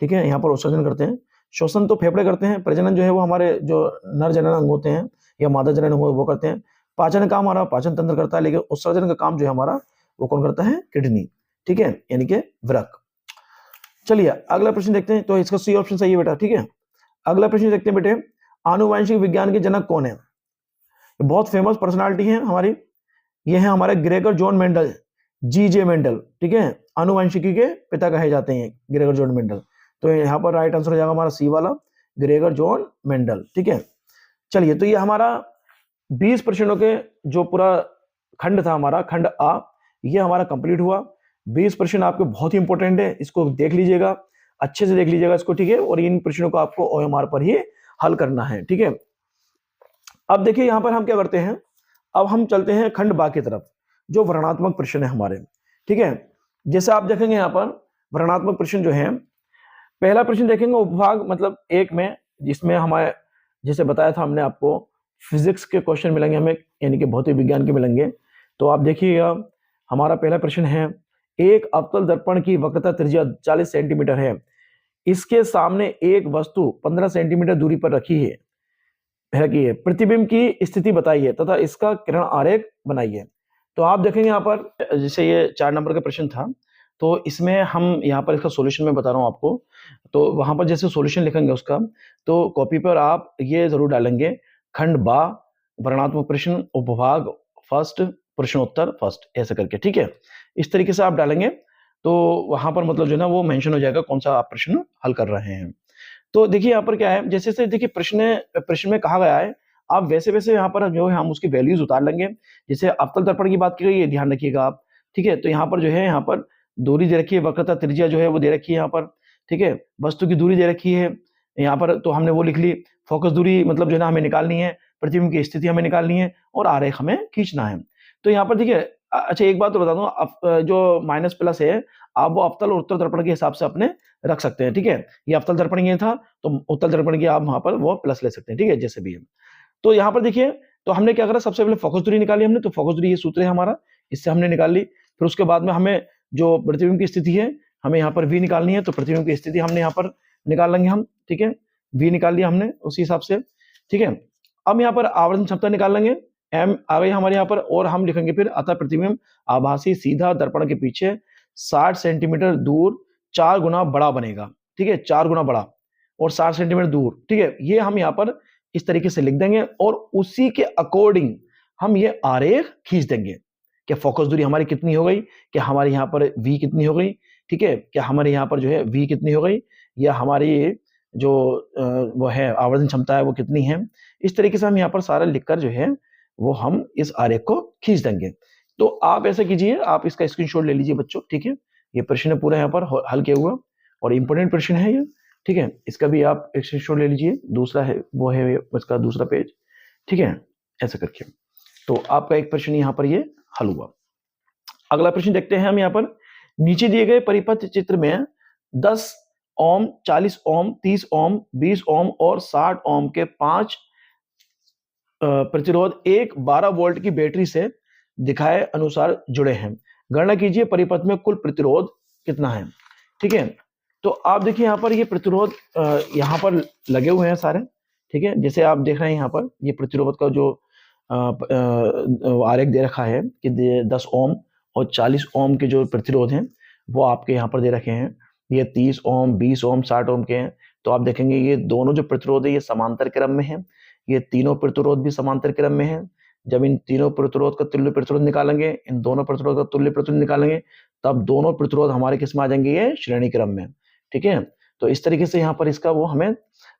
ठीक है, यहाँ पर उत्सर्जन करते हैं। श्वसन तो फेफड़े करते हैं, प्रजनन जो है वो हमारे जो नर जनन अंग होते हैं या मादा जनन अंग वो करते हैं। पाचन का हमारा पाचन तंत्र करता है, लेकिन उत्सर्जन का काम जो है हमारा वो कौन करता है, किडनी, ठीक है, यानी कि वृक। चलिए अगला प्रश्न देखते हैं, तो इसका सी ऑप्शन सही है बेटा, ठीक है। अगला प्रश्न देखते हैं बेटे, आनुवंशिक विज्ञान के जनक कौन है। बहुत फेमस पर्सनालिटी है हमारी, ये है हमारे ग्रेगर जॉन मेंडल, जीजे मेंडल, ठीक है, आनुवंशिकी के पिता कहे जाते हैं ग्रेगर जॉन मेंडल। तो यहाँ पर राइट आंसर हो जाएगा हमारा सी वाला, ग्रेगर जॉन मेंडल, ठीक है। चलिए तो ये हमारा 20 प्रश्नों के जो पूरा खंड था हमारा, खंड आ, ये हमारा कंप्लीट हुआ। 20 प्रश्न आपके बहुत ही इंपॉर्टेंट है, इसको देख लीजिएगा, अच्छे से देख लीजिएगा इसको, ठीक है, और इन प्रश्नों को आपको ओएमआर पर ही हल करना है, ठीक है। अब देखिए यहाँ पर हम क्या करते हैं, अब हम चलते हैं खंड बा की तरफ, जो वर्णनात्मक प्रश्न है हमारे, ठीक है। जैसे आप देखेंगे यहाँ पर वर्णनात्मक प्रश्न जो है, पहला प्रश्न देखेंगे उपभाग मतलब 1 में, जिसमें हमारे जैसे बताया था हमने आपको फिजिक्स के क्वेश्चन मिलेंगे हमें, यानी कि भौतिक विज्ञान के मिलेंगे। तो आप देखिएगा हमारा पहला प्रश्न है, एक अवतल दर्पण की वक्रता त्रिज्या 40 सेंटीमीटर है, इसके सामने एक वस्तु 15 सेंटीमीटर दूरी पर रखी है, प्रतिबिंब की स्थिति बताइए तथा इसका किरण आरेख बनाइए। तो आप देखेंगे यहाँ पर जैसे ये 4 नंबर का प्रश्न था, तो इसमें हम यहाँ पर इसका सॉल्यूशन मैं बता रहा हूँ आपको। तो वहां पर जैसे सॉल्यूशन लिखेंगे उसका, तो कॉपी पर आप ये जरूर डालेंगे, खंड बा वर्णनात्मक प्रश्न उपभाग फर्स्ट प्रश्नोत्तर फर्स्ट, ऐसे करके, ठीक है, इस तरीके से आप डालेंगे। तो वहां पर मतलब जो है ना वो मेंशन हो जाएगा कौन सा आप प्रश्न हल कर रहे हैं। तो देखिए यहाँ पर क्या है, जैसे जैसे देखिए प्रश्न में कहा गया है, आप वैसे वैसे यहाँ पर जो है हम उसकी वैल्यूज उतार लेंगे। जैसे अवतल दर्पण की बात की गई है, ध्यान रखिएगा आप, ठीक है। तो यहाँ पर जो है यहाँ पर दूरी दे रखी है, वक्रता त्रिज्या जो है वो दे रखी है यहाँ पर, ठीक है, वस्तु की दूरी दे रखी है यहाँ पर, तो हमने वो लिख ली। फोकस दूरी मतलब जो है ना हमें निकालनी है, प्रतिबिंब की स्थिति हमें निकालनी है, और आरेख हमें खींचना है। तो यहाँ पर देखिए अच्छा एक बात तो बता दूं, जो माइनस प्लस है आप वो अवतल और उत्तल दर्पण के हिसाब से अपने रख सकते हैं, ठीक है। ये अवतल दर्पण ये था, तो उत्तल दर्पण की आप वहां पर वो प्लस ले सकते हैं, ठीक है, जैसे भी है। तो यहाँ पर देखिए, तो हमने क्या करा, सबसे पहले फोकस दूरी निकाली हमने, तो फोकस दूरी ये सूत्र है हमारा, इससे हमने निकाल ली। फिर उसके बाद में हमें जो प्रतिबिंब की स्थिति है हमें यहाँ पर वी निकालनी है, तो प्रतिबिंब की स्थिति हमने यहाँ पर निकाल लेंगे हम, ठीक है, वी निकाल लिया हमने उसी हिसाब से, ठीक है। अब यहाँ पर आवर्धन क्षमता निकाल लेंगे, एम आ गई हमारे यहाँ पर, और हम लिखेंगे फिर अतः प्रतिबिंब आभासी सीधा दर्पण के पीछे 60 सेंटीमीटर दूर 4 गुना बड़ा बनेगा, ठीक है, 4 गुना बड़ा और 60 सेंटीमीटर दूर, ठीक है। ये हम यहाँ पर इस तरीके से लिख देंगे, और उसी के अकॉर्डिंग हम ये आरेख खींच देंगे। क्या फोकस दूरी हमारी कितनी हो गई, क्या हमारे यहाँ पर वी कितनी हो गई, ठीक है, क्या हमारे यहाँ पर जो है वी कितनी हो गई, या हमारी जो वो है आवर्धन क्षमता है वो कितनी है। इस तरीके से हम यहाँ पर सारा लिखकर जो है वो हम इस आरेख को खींच देंगे। तो आप ऐसा कीजिए, आप इसका स्क्रीनशॉट ले लीजिए बच्चों, ठीक है, ये प्रश्न पूरा यहाँ पर हल किया हुआ और इम्पोर्टेंट प्रश्न है ये, ठीक है। इसका भी आप एक स्क्रीनशॉट ले लीजिए, दूसरा है वो है इसका दूसरा पेज, ठीक है, ऐसा करके। तो आपका एक प्रश्न यहाँ पर ये हल हुआ। अगला प्रश्न देखते हैं हम यहाँ पर, नीचे दिए गए परिपथ चित्र में 10 ओम, 40 ओम, 30 ओम, 20 ओम और 60 ओम के 5 प्रतिरोध एक 12 वोल्ट की बैटरी से दिखाए अनुसार जुड़े हैं। गणना कीजिए परिपथ में कुल प्रतिरोध कितना है, ठीक है। तो आप देखिए यहाँ पर ये प्रतिरोध यहाँ पर लगे हुए हैं सारे, ठीक है। जैसे आप देख रहे हैं यहाँ पर ये प्रतिरोध का जो आरेख दे रखा है कि 10 ओम और 40 ओम के जो प्रतिरोध हैं वो आपके यहाँ पर दे रखे हैं। ये 30 ओम, 20 ओम, 60 ओम के हैं। तो आप देखेंगे ये दोनों जो प्रतिरोध है ये समांतर क्रम में है, ये तीनों प्रतिरोध भी समांतर क्रम में है। जब इन तीनों प्रतिरोध का तुल्य प्रतिरोध निकालेंगे, इन दोनों प्रतिरोध का तुल्य प्रतिरोध निकालेंगे, तब दोनों प्रतिरोध हमारे किस में आ जाएंगे, ये श्रेणी क्रम में, ठीक है। तो इस तरीके से यहाँ पर इसका वो हमें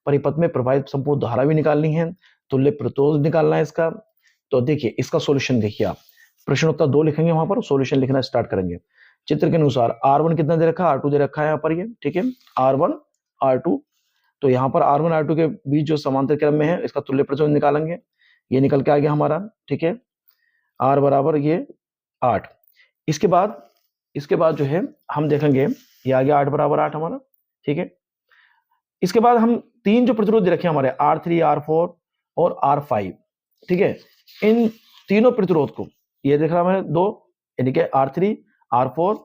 परिपथ में प्रवाहित संपूर्ण धारा भी निकालनी है, तुल्य प्रतिरोध निकालना है इसका। तो देखिए इसका सॉल्यूशन देखिए, आप प्रश्नोत्तर 2 लिखेंगे, वहां पर सॉल्यूशन लिखना स्टार्ट करेंगे। चित्र के अनुसार R1 कितना दे रखा है, R2 दे रखा है यहाँ पर ये, ठीक है, R1 R2। तो यहाँ पर R1 R2 के बीच जो समांतर क्रम में है इसका तुल्य प्रतिरोध निकालेंगे, ये निकल के आ गया हमारा, ठीक है, R बराबर ये 8। इसके बाद जो है हम देखेंगे ये आ गया 8 बराबर 8 हमारा, ठीक है। इसके बाद हम तीन जो प्रतिरोध दे रखे हमारे R3, R4 और R5, ठीक है, इन तीनों प्रतिरोध को ये देख रहा है मैंने 2, यानी कि R3, R4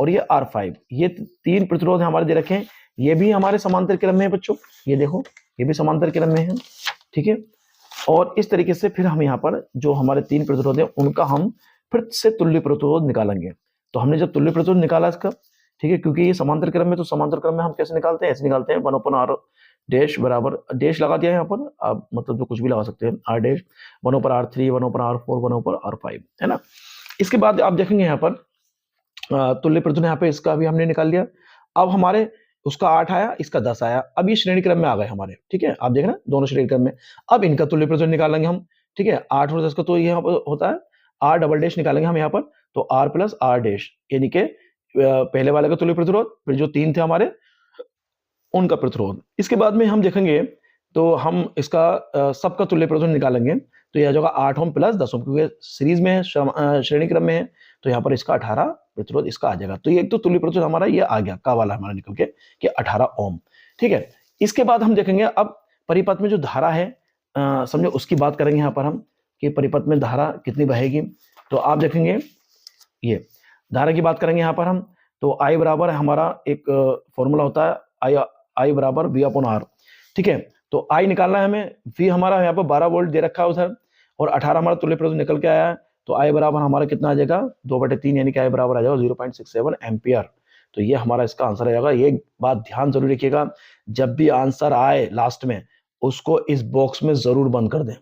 और ये R5, ये तीन प्रतिरोध हमारे दे रखे हैं। ये भी हमारे समांतर क्रम में है बच्चों, ये देखो ये भी समांतर क्रम में है, ठीक है। और इस तरीके से फिर हम यहाँ पर जो हमारे तीन प्रतिरोध हैं उनका हम फिर से तुल्य प्रतिरोध निकालेंगे। तो हमने जब तुल्य प्रतिरोध निकाला इसका, ठीक है, क्योंकि ये समांतर क्रम में, तो समांतर क्रम में हम कैसे निकालते हैं, ऐसे निकालते हैं 1/r डैश बराबर, डैश लगा दिया है यहाँ पर, आप मतलब जो कुछ भी लगा सकते हैं, r dash 1/r3, 1/r4, 1/r5, है ना। इसके बाद आप देखेंगे यहाँ पर तुल्य प्रतिरोध यहाँ पे इसका भी हमने निकाल लिया। अब हमारे उसका 8 आया, इसका 10 आया, अब ये श्रेणी क्रम में आ गए हमारे, ठीक है। आप देख रहे हैं दोनों श्रेणी क्रम में। अब इनका तुल्य प्रतिरोध निकालेंगे हम, ठीक है, 8 और 10 का तो यहाँ पर होता है r डबल डैश निकालेंगे हम यहाँ पर, तो r प्लस r डैश, यानी कि पहले वाले का तुल्य प्रतिरोध, फिर जो तीन थे हमारे उनका प्रतिरोध। इसके बाद में हम देखेंगे तो हम इसका सबका तुल्य प्रतिरोध निकालेंगे, तो यह होगा 8 ओम प्लस 10 ओम, क्योंकि सीरीज में है, श्रेणी क्रम में है, तो यहाँ पर इसका 18 प्रतिरोध इसका आ जाएगा। तो ये एक तो तुल्य प्रतिरोध हमारा ये आ गया, का वाला हमारा निकल के कि 18 ओम, ठीक है। इसके बाद हम देखेंगे अब परिपथ में जो धारा है, समझो उसकी बात करेंगे यहाँ पर हम कि परिपथ में धारा कितनी बहेगी। तो आप देखेंगे ये धारा की बात करेंगे यहाँ पर हम, तो I बराबर हमारा एक फॉर्मूला होता है I बराबर V/R, ठीक है। तो I निकालना है हमें, V हमारा यहाँ पर 12 वोल्ट दे रखा है उधर, और 18 हमारा तुल्य प्रतिरोध निकल के आया है, तो I बराबर हमारा कितना आ जाएगा 2/3, यानी कि I बराबर आ जाएगा 0.67 एम्पियर। तो ये हमारा इसका आंसर आ जाएगा। ये बात ध्यान जरूर रखिएगा, जब भी आंसर आए लास्ट में उसको इस बॉक्स में जरूर बंद कर दें।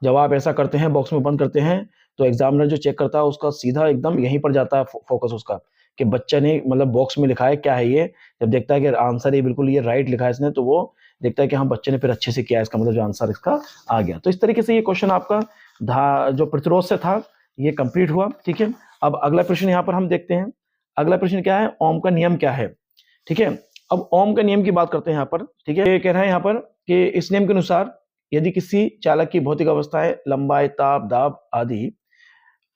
जब आप ऐसा करते हैं, बॉक्स में बंद करते हैं, तो एग्जामिनर जो चेक करता है उसका सीधा एकदम यहीं पर जाता है फोकस उसका, कि बच्चा ने मतलब बॉक्स में लिखा है क्या है ये। जब देखता है कि आंसर ये बिल्कुल ये राइट लिखा है इसने, तो वो देखता है कि हाँ बच्चे ने फिर अच्छे से किया, इसका मतलब जो आंसर इसका आ गया। तो इस तरीके से ये क्वेश्चन आपका जो प्रतिरोध से था ये कंप्लीट हुआ, ठीक है। अब अगला प्रश्न यहाँ पर हम देखते हैं। अगला प्रश्न क्या है, ओम का नियम क्या है, ठीक है। अब ओम का नियम की बात करते हैं यहाँ पर, ठीक है। ये कह रहा है यहाँ पर कि इस नियम के अनुसार यदि किसी चालक की भौतिक अवस्थाएं, लंबाई, ताप, दाब आदि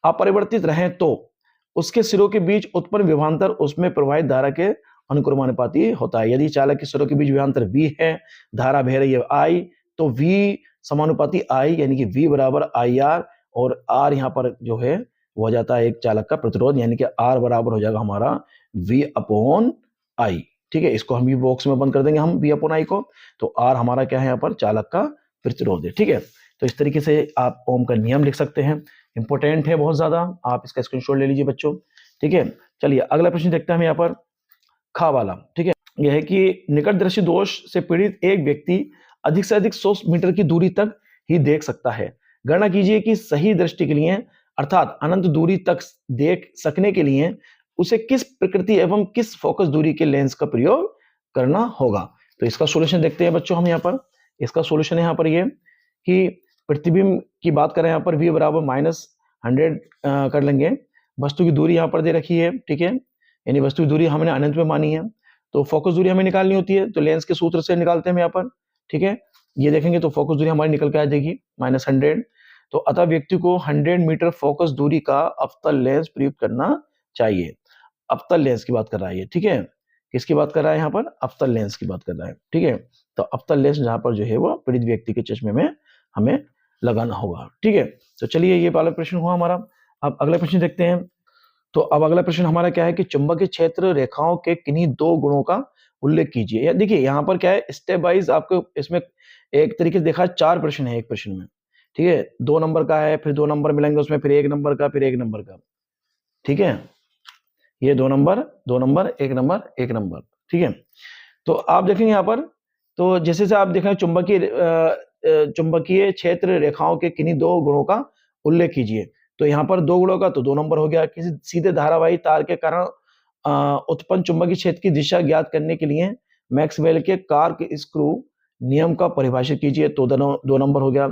अपरिवर्तित रहें, तो उसके सिरों के बीच उत्पन्न विभवांतर उसमें प्रवाहित धारा के अनुक्रमानुपाती होता है। यदि चालक के सिरों के बीच विभवांतर V है, धारा बह रही है I, तो V समानुपाती I, यानी कि V बराबर IR, और R यहाँ पर जो है वो हो जाता है एक चालक का प्रतिरोध, यानी कि R बराबर हो जाएगा हमारा V/I, ठीक है। इसको हम भी बॉक्स में बंद कर देंगे हम V/I को, तो R हमारा क्या है यहाँ पर चालक का प्रतिरोध है, ठीक है। तो इस तरीके से आप ओम का नियम लिख सकते हैं, इंपॉर्टेंट है बहुत ज्यादा, आप इसका स्क्रीनशॉट ले लीजिए बच्चों, ठीक है। चलिए अगला प्रश्न देखते हैं हम यहाँ पर, खा वाला, ठीक है। यह है कि निकट दृष्टि दोष से पीड़ित एक व्यक्ति अधिक से अधिक 100 मीटर की दूरी तक ही देख सकता है। गणना कीजिए कि सही दृष्टि के लिए, अर्थात अनंत दूरी तक देख सकने के लिए उसे किस प्रकृति एवं किस फोकस दूरी के लेंस का प्रयोग करना होगा। तो इसका सॉल्यूशन देखते हैं बच्चों हम यहाँ पर। इसका सॉल्यूशन यहाँ पर ये कि प्रतिबिंब की बात करें यहाँ पर V बराबर -100 कर लेंगे। वस्तु की दूरी यहाँ पर दे रखी है, ठीक है, यानी वस्तु की दूरी हमने अनंत में मानी है, तो फोकस दूरी हमें निकालनी होती है, तो लेंस के सूत्र से निकालते हैं हम यहाँ पर, ठीक है। ये देखेंगे तो फोकस दूरी हमारी निकल के आ जाएगी -100। तो अतः व्यक्ति को 100 मीटर फोकस दूरी का अवतल लेंस प्रयुक्त करना चाहिए। अवतल लेंस की बात कर रहा है ये, ठीक है। किसकी बात कर रहा है यहाँ पर? अवतल लेंस की बात कर रहा है, ठीक है। तो अवतल लेंस जहाँ पर जो है वो पीड़ित व्यक्ति के चश्मे में हमें लगाना होगा, ठीक है। तो चलिए ये वाला प्रश्न हुआ हमारा। अब अगला प्रश्न देखते हैं। तो अब अगला प्रश्न हमारा क्या है कि चुंबकीय क्षेत्र रेखाओं के किन्हीं दो गुणों का उल्लेख कीजिए। देखिए यहाँ पर क्या है, स्टेप वाइज आपको इसमें एक तरीके से देखा 4 प्रश्न है एक प्रश्न में, ठीक है। 2 नंबर का है, फिर 2 नंबर मिलेंगे उसमें, फिर 1 नंबर का, फिर 1 नंबर का, ठीक है। ये 2 नंबर, 2 नंबर, 1 नंबर, 1 नंबर, ठीक है। तो आप देखेंगे यहाँ पर, तो जैसे से आप देखें चुंबकीय क्षेत्र रेखाओं के किन्हीं दो गुणों का उल्लेख कीजिए। तो यहाँ पर 2 गुणों का तो 2 नंबर हो गया। किसी सीधे धारावाही तार के कारण उत्पन्न चुंबकीय क्षेत्र की दिशा ज्ञात करने के लिए मैक्सवेल के कार्क स्क्रू नियम का परिभाषित कीजिए, तो 2 नंबर हो गया।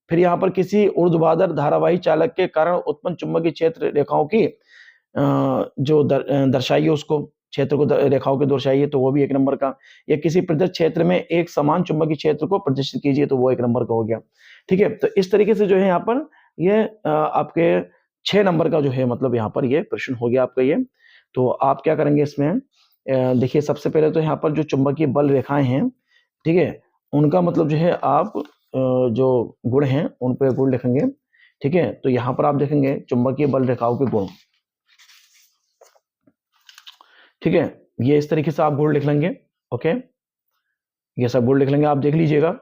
फिर यहाँ पर किसी ऊर्ध्वाधर धारावाही चालक के कारण उत्पन्न चुंबकीय क्षेत्र रेखाओं की जो दर्शाइए, उसको क्षेत्र को रेखाओं के दर्शाइए, तो वो भी 1 नंबर का। या किसी प्रदत्त क्षेत्र में एक समान चुंबकीय क्षेत्र को प्रदर्शित कीजिए, तो वो 1 नंबर का हो गया, ठीक है। तो इस तरीके से जो है यहाँ पर ये आपके 6 नंबर का जो है मतलब यहाँ पर ये प्रश्न हो गया आपका ये। तो आप क्या करेंगे इसमें, देखिए सबसे पहले तो यहाँ पर जो चुंबकीय बल रेखाएं हैं, ठीक है, उनका मतलब जो है आप जो गुण हैं उन पर गुण लिखेंगे, ठीक है। तो यहाँ पर आप देखेंगे चुंबकीय बल रेखाओं के गुण, ठीक है। ये इस तरीके से आप गुण लिख लेंगे, ओके। ये सब गुण लिख लेंगे, आप देख लीजिएगा,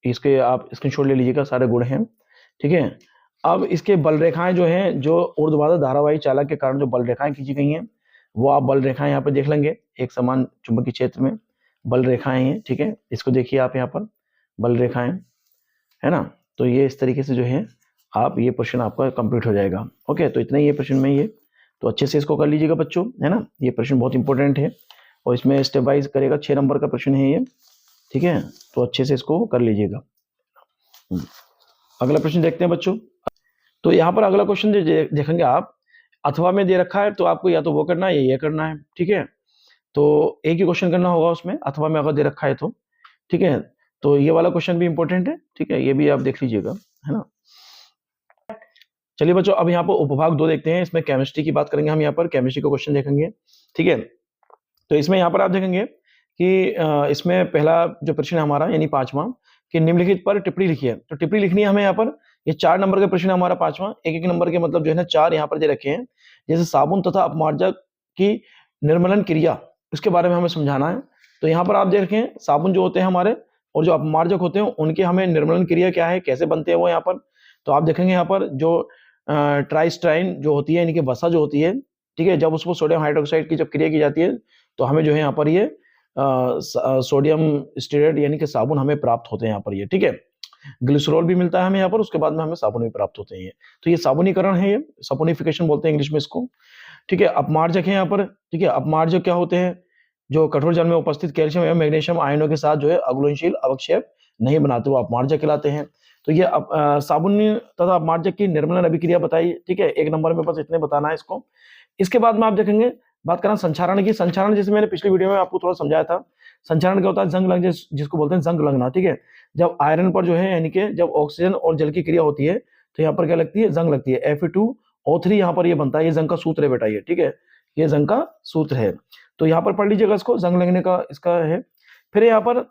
इसके आप स्क्रीनशॉट ले लीजिएगा, सारे गुण हैं, ठीक है। अब इसके बल रेखाएं जो हैं, जो ऊर्ध्वाधर धारावाही चालक के कारण जो बल रेखाएं खींची गई हैं, वो आप बल रेखाएं यहाँ पर देख लेंगे। एक समान चुंबकीय क्षेत्र में बल रेखाएं हैं, ठीक है। इसको देखिए आप यहाँ पर बल रेखाएं, है ना। तो ये इस तरीके से जो है आप ये प्रश्न आपका कंप्लीट हो जाएगा, ओके। तो इतना ही ये प्रश्न में ये, तो अच्छे से इसको कर लीजिएगा बच्चों, है ना। ये प्रश्न बहुत इंपॉर्टेंट है और इसमें स्टेप वाइज करेगा, 6 नंबर का प्रश्न है ये, ठीक है। तो अच्छे से इसको कर लीजिएगा। अगला प्रश्न देखते हैं बच्चों। तो यहाँ पर अगला क्वेश्चन देखेंगे आप, अथवा में दे रखा है, तो आपको या तो वो करना है या ये करना है, ठीक है। तो एक ही क्वेश्चन करना होगा उसमें, अथवा में अगर दे रखा है तो, ठीक है। तो ये वाला क्वेश्चन भी इंपॉर्टेंट है, ठीक है, ये भी आप देख लीजिएगा, है ना। चलिए बच्चों, अब यहाँ पर उपभाग 2 देखते हैं। इसमें केमिस्ट्री की बात करेंगे हम, यहाँ पर केमिस्ट्री का क्वेश्चन देखेंगे, ठीक है। तो इसमें यहाँ पर आप देखेंगे कि इसमें पहला जो प्रश्न है हमारा, यानी 5वां, कि निम्नलिखित पर टिप्पणी लिखिए। तो टिप्पणी लिखनी है हमें यहाँ पर। ये 4 नंबर का प्रश्न है हमारा 5वां। एक नंबर के मतलब जो है ना 4 यहाँ पर दे रखे हैं। जैसे साबुन तथा अपमार्जक की निर्मलन क्रिया, उसके बारे में हमें समझाना है। तो यहाँ पर आप देख रखे हैं, साबुन जो होते हैं हमारे और जो अपमार्जक होते हैं उनके हमें निर्मलन क्रिया क्या है, कैसे बनते हैं वो यहाँ पर। तो आप देखेंगे यहाँ पर जो ट्राइस्टाइन जो होती है, इनकी वसा जो होती है, ठीक है, जब उसको सोडियम हाइड्रोक्साइड की जब क्रिया की जाती है, तो हमें जो है यहाँ पर ये सोडियम स्टीरेट यानी कि साबुन हमें प्राप्त होते हैं यहाँ पर ये, ठीक है। ग्लिसरॉल भी मिलता है हमें यहाँ पर, उसके बाद में हमें साबुन भी प्राप्त होते हैं ये। तो ये साबुनीकरण है, ये सपोनिफिकेशन बोलते हैं इंग्लिश में इसको, ठीक है। अपमार्जक है यहाँ पर, ठीक है। अपमार्जक क्या होते हैं, जो कठोर जल में उपस्थित कैल्शियम एवं मैग्नीशियम आयनों के साथ जो है अघुलनशील अवक्षेप नहीं बनाते, वो अपमार्जक कहलाते हैं। तो ये साबुन तथा अपमार्जक की निर्मलन अभिक्रिया बताइए, ठीक है। 1 नंबर में बस इतने बताना है इसको। इसके बाद में आप देखेंगे बात करना संचारण की। संचारण जैसे मैंने पिछली वीडियो में आपको थोड़ा समझाया था, संचारण क्या होता है, जंग लग, जिसको बोलते हैं जंग लगना, ठीक है। जब आयरन पर जो है यानी कि जब ऑक्सीजन और जल की क्रिया होती है, तो यहाँ पर क्या लगती है, जंग लगती है। Fe2O3 यहाँ पर ये बनता है, ये जंग का सूत्र है बेटा ये, ठीक है, ये जंग का सूत्र है। तो यहाँ पर पढ़ लीजिएगा इसको, जंग लगने का इसका है। फिर यहाँ पर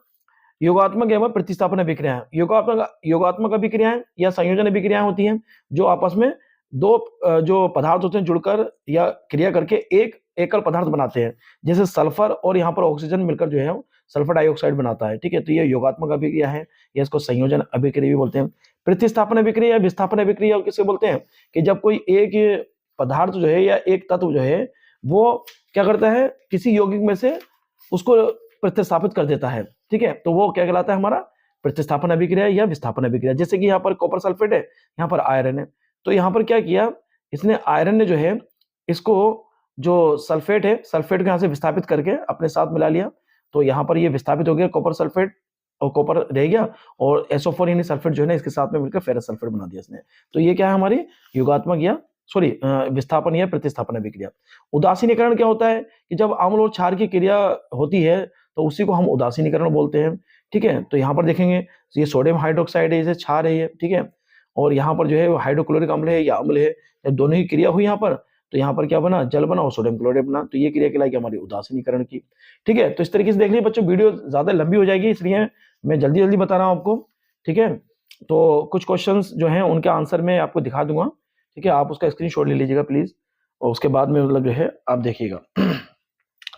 योगात्मक एवं प्रतिस्थापन अभिक्रियाएं, योगात्मक अभिक्रियाएं या संयोजन अभिक्रियाएं होती हैं, जो आपस में दो जो पदार्थ होते हैं जुड़कर या क्रिया करके एक एकल पदार्थ बनाते हैं। जैसे सल्फर और यहाँ पर ऑक्सीजन मिलकर जो है सल्फर डाइऑक्साइड बनाता है, ठीक है। तो ये योगात्मक अभिक्रिया है, या इसको संयोजन अभिक्रिया भी बोलते हैं। प्रतिस्थापन अभिक्रिया या विस्थापन अभिक्रिया किसे बोलते हैं, कि जब कोई एक पदार्थ जो है या एक तत्व जो है वो क्या करता है, किसी यौगिक में से उसको प्रतिस्थापित कर देता है, ठीक है। तो वो क्या कहलाता है हमारा, प्रतिस्थापन अभिक्रिया या विस्थापन अभिक्रिया। जैसे कि यहाँ पर कॉपर सल्फेट है, यहाँ पर आयरन है, तो यहाँ पर क्या किया इसने, आयरन ने जो है इसको जो सल्फेट है, सल्फेट को यहाँ से विस्थापित करके अपने साथ मिला लिया, तो यहाँ पर ये विस्थापित हो गया कॉपर सल्फेट, और कॉपर रह गया, और SO4 यानी सल्फेट जो है ना इसके साथ में मिलकर फेरस सल्फेट बना दिया इसने। तो ये क्या है हमारी योगात्मक या सॉरी विस्थापन या प्रतिस्थापन अभिक्रिया। उदासीनीकरण क्या होता है कि जब अम्ल और क्षार की क्रिया होती है तो उसी को हम उदासीनीकरण बोलते हैं। ठीक है, तो यहाँ पर देखेंगे ये सोडियम हाइड्रोक्साइड है, जैसे क्षार है ये, ठीक है, और यहाँ पर जो है हाइड्रोक्लोरिक अम्ल है या अम्ल है, जब दोनों ही क्रिया हुई यहाँ पर तो यहाँ पर क्या बना, जल बना और सोडियम क्लोराइड बना, तो ये क्रिया कहलाएगी हमारी उदासीनीकरण की। ठीक है, तो इस तरीके से देख लीजिए बच्चों, वीडियो ज्यादा लंबी हो जाएगी इसलिए मैं जल्दी जल्दी बता रहा हूँ आपको। ठीक है, तो कुछ क्वेश्चंस जो हैं उनके आंसर मैं आपको दिखा दूंगा। ठीक है, आप उसका स्क्रीनशॉट ले लीजिएगा प्लीज, और उसके बाद में मतलब जो है आप देखिएगा।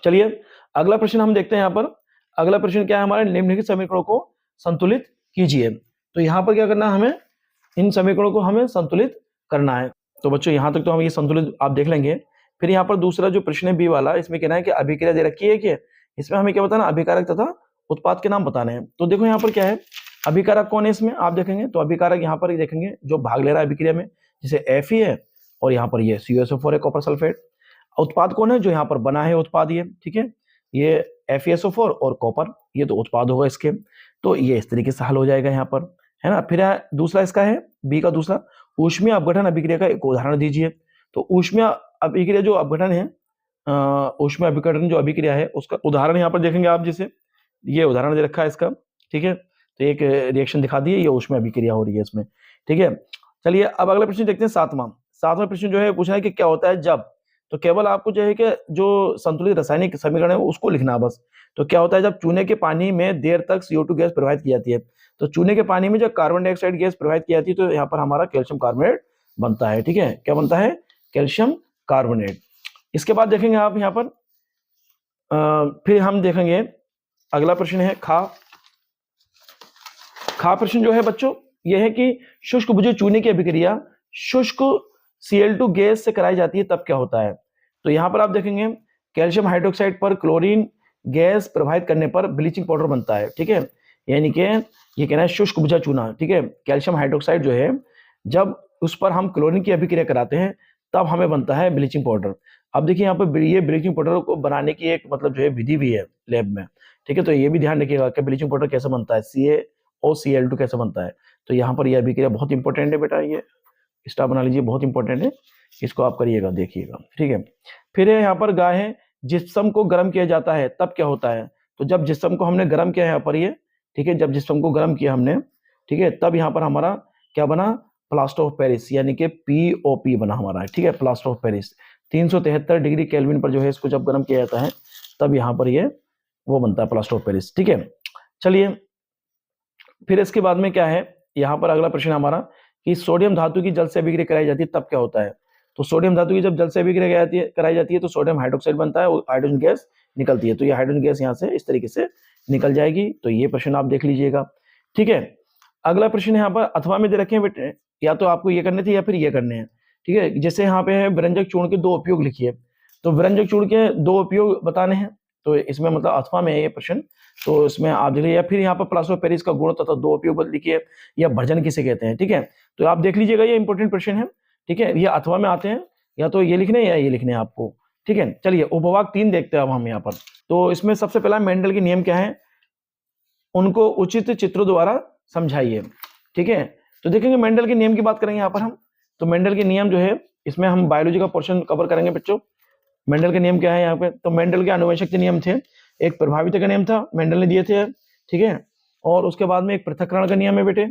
चलिए अगला प्रश्न हम देखते हैं। यहाँ पर अगला प्रश्न क्या है हमारे, निम्नलिखित समीकरणों को संतुलित कीजिए। तो यहाँ पर क्या करना है, हमें इन समीकरणों को हमें संतुलित करना है। तो बच्चों यहाँ तक तो हम ये संतुलित आप देख लेंगे। फिर यहाँ पर दूसरा जो प्रश्न है बी वाला, इसमें कहना है कि अभिक्रिया दे रखी है कि इसमें हमें क्या बताना, अभिकारक तथा उत्पाद के नाम बताने हैं। तो देखो यहाँ पर क्या है, अभिकारक कौन है इसमें आप देखेंगे, तो अभिकारक यहाँ पर देखेंगे जो भाग ले रहा है अभिक्रिया में, जैसे Fe है और यहाँ पर ये CuSO4 है, कॉपर सल्फेट। उत्पाद कौन है, जो यहाँ पर बना है उत्पाद ये, ठीक है, ये FeSO4 और कॉपर, ये तो उत्पाद होगा इसके। तो ये इस तरीके से हल हो जाएगा यहाँ पर, है ना। फिर दूसरा इसका है बी का दूसरा, ऊष्मीय अपघटन अभिक्रिया का एक उदाहरण दीजिए। तो ऊष्मीय अभिक्रिया जो अपघटन है, ऊष्मीय अपघटन जो अभिक्रिया है उसका उदाहरण यहाँ पर देखेंगे आप, जैसे ये उदाहरण दे रखा है इसका। ठीक है, तो एक रिएक्शन दिखा दिए, ये ऊष्मीय अभिक्रिया हो रही है इसमें। ठीक है, चलिए अब अगला प्रश्न देखते हैं, सातवां प्रश्न जो है पूछना है कि क्या होता है जब, तो केवल आपको जो है कि जो संतुलित रासायनिक समीकरण है उसको लिखना है बस। तो क्या होता है जब चूने के पानी में देर तक CO2 गैस प्रवाहित की जाती है, तो चूने के पानी में जब कार्बन डाइऑक्साइड गैस प्रवाहित की जाती है तो यहाँ पर हमारा कैल्शियम कार्बोनेट बनता है। ठीक है, क्या बनता है, कैल्शियम कार्बोनेट। इसके बाद देखेंगे आप यहाँ पर फिर हम देखेंगे अगला प्रश्न है खा प्रश्न जो है बच्चों यह है कि शुष्क बुझे चूने की अभिक्रिया शुष्क Cl2 गैस से कराई जाती है तब क्या होता है। तो यहाँ पर आप देखेंगे कैल्शियम हाइड्रोक्साइड पर क्लोरीन गैस प्रभावित करने पर ब्लीचिंग पाउडर बनता है। ठीक है, यानी कि ये कहना है शुष्क बुझा चूना, ठीक है, कैल्शियम हाइड्रोक्साइड जो है जब उस पर हम क्लोरीन की अभिक्रिया कराते हैं तब हमें बनता है ब्लीचिंग पाउडर। अब देखिए यहाँ पर ये ब्लीचिंग पाउडर को बनाने की एक मतलब जो है विधि भी है लैब में। ठीक है, तो ये भी ध्यान रखिएगा कि ब्लीचिंग पाउडर कैसे बनता है, CaOCl2 कैसे बनता है। तो यहाँ पर यह अभिक्रिया बहुत इंपॉर्टेंट है बेटा, ये स्टार बना लीजिए, बहुत इंपॉर्टेंट है, इसको आप करिएगा, देखिएगा। ठीक है, फिर यहाँ पर गाय है, जिप्सम को गर्म किया जाता है तब क्या होता है। तो जब जिप्सम को हमने गर्म किया है यहाँ पर ये, ठीक है, जब जिप्सम को गर्म किया हमने, ठीक है, तब यहाँ पर हमारा क्या बना, प्लास्टर ऑफ पेरिस, यानी कि POP बना हमारा। ठीक है, plaster of Paris 373 degree kelvin पर जो है इसको जब गर्म किया जाता है तब यहाँ पर ये वो बनता है प्लास्टर ऑफ पेरिस। ठीक है, चलिए फिर इसके बाद में क्या है, यहाँ पर अगला प्रश्न हमारा कि सोडियम धातु की जल से अभिक्रिया कराई जाती है तब क्या होता है। तो सोडियम धातु की जब जल से अभिक्रिया कराई जाती है तो सोडियम हाइड्रोक्साइड बनता है और हाइड्रोजन गैस निकलती है। तो ये हाइड्रोजन गैस यहाँ से इस तरीके से निकल जाएगी। तो ये प्रश्न आप देख लीजिएगा। ठीक है, अगला प्रश्न यहाँ पर अथवा में दे रखे हैं बेटे, या तो आपको ये करने थे या फिर ये करने हैं। ठीक है, जैसे यहाँ पे है व्यंजक चूर्ण के 2 उपयोग लिखिए, तो व्यंजक चूर्ण के 2 उपयोग बताने हैं, तो इसमें मतलब अथवा में है ये प्रश्न, तो इसमें आप देख लीजिए, या फिर यहाँ पर प्लास्टर ऑफ पेरिस का गुण तथा 2 उपयोग लिखिए, या भर्जन किसे कहते हैं। ठीक है, तो आप देख लीजिएगा, ये इंपॉर्टेंट प्रश्न है। ठीक है, ये अथवा में आते हैं, या तो ये लिखने या ये लिखने हैं आपको। ठीक है, चलिए उपभाग 3 देखते हैं अब हम यहाँ पर। तो इसमें सबसे पहला मेंडल के नियम क्या है, उनको उचित चित्रों द्वारा समझाइए। ठीक है, तो देखेंगे मेंडल के नियम की बात करेंगे यहाँ पर हम। तो मेंडल के नियम जो है इसमें हम बायोलॉजी का पोर्शन कवर करेंगे बच्चों। मेंडल के नियम क्या है यहाँ पे, तो मेंडल के आनुवंशिक नियम थे, एक प्रभावित का नियम था मेंडल ने दिए थे। ठीक है, और उसके बाद में एक पृथक्करण का नियम है बेटे।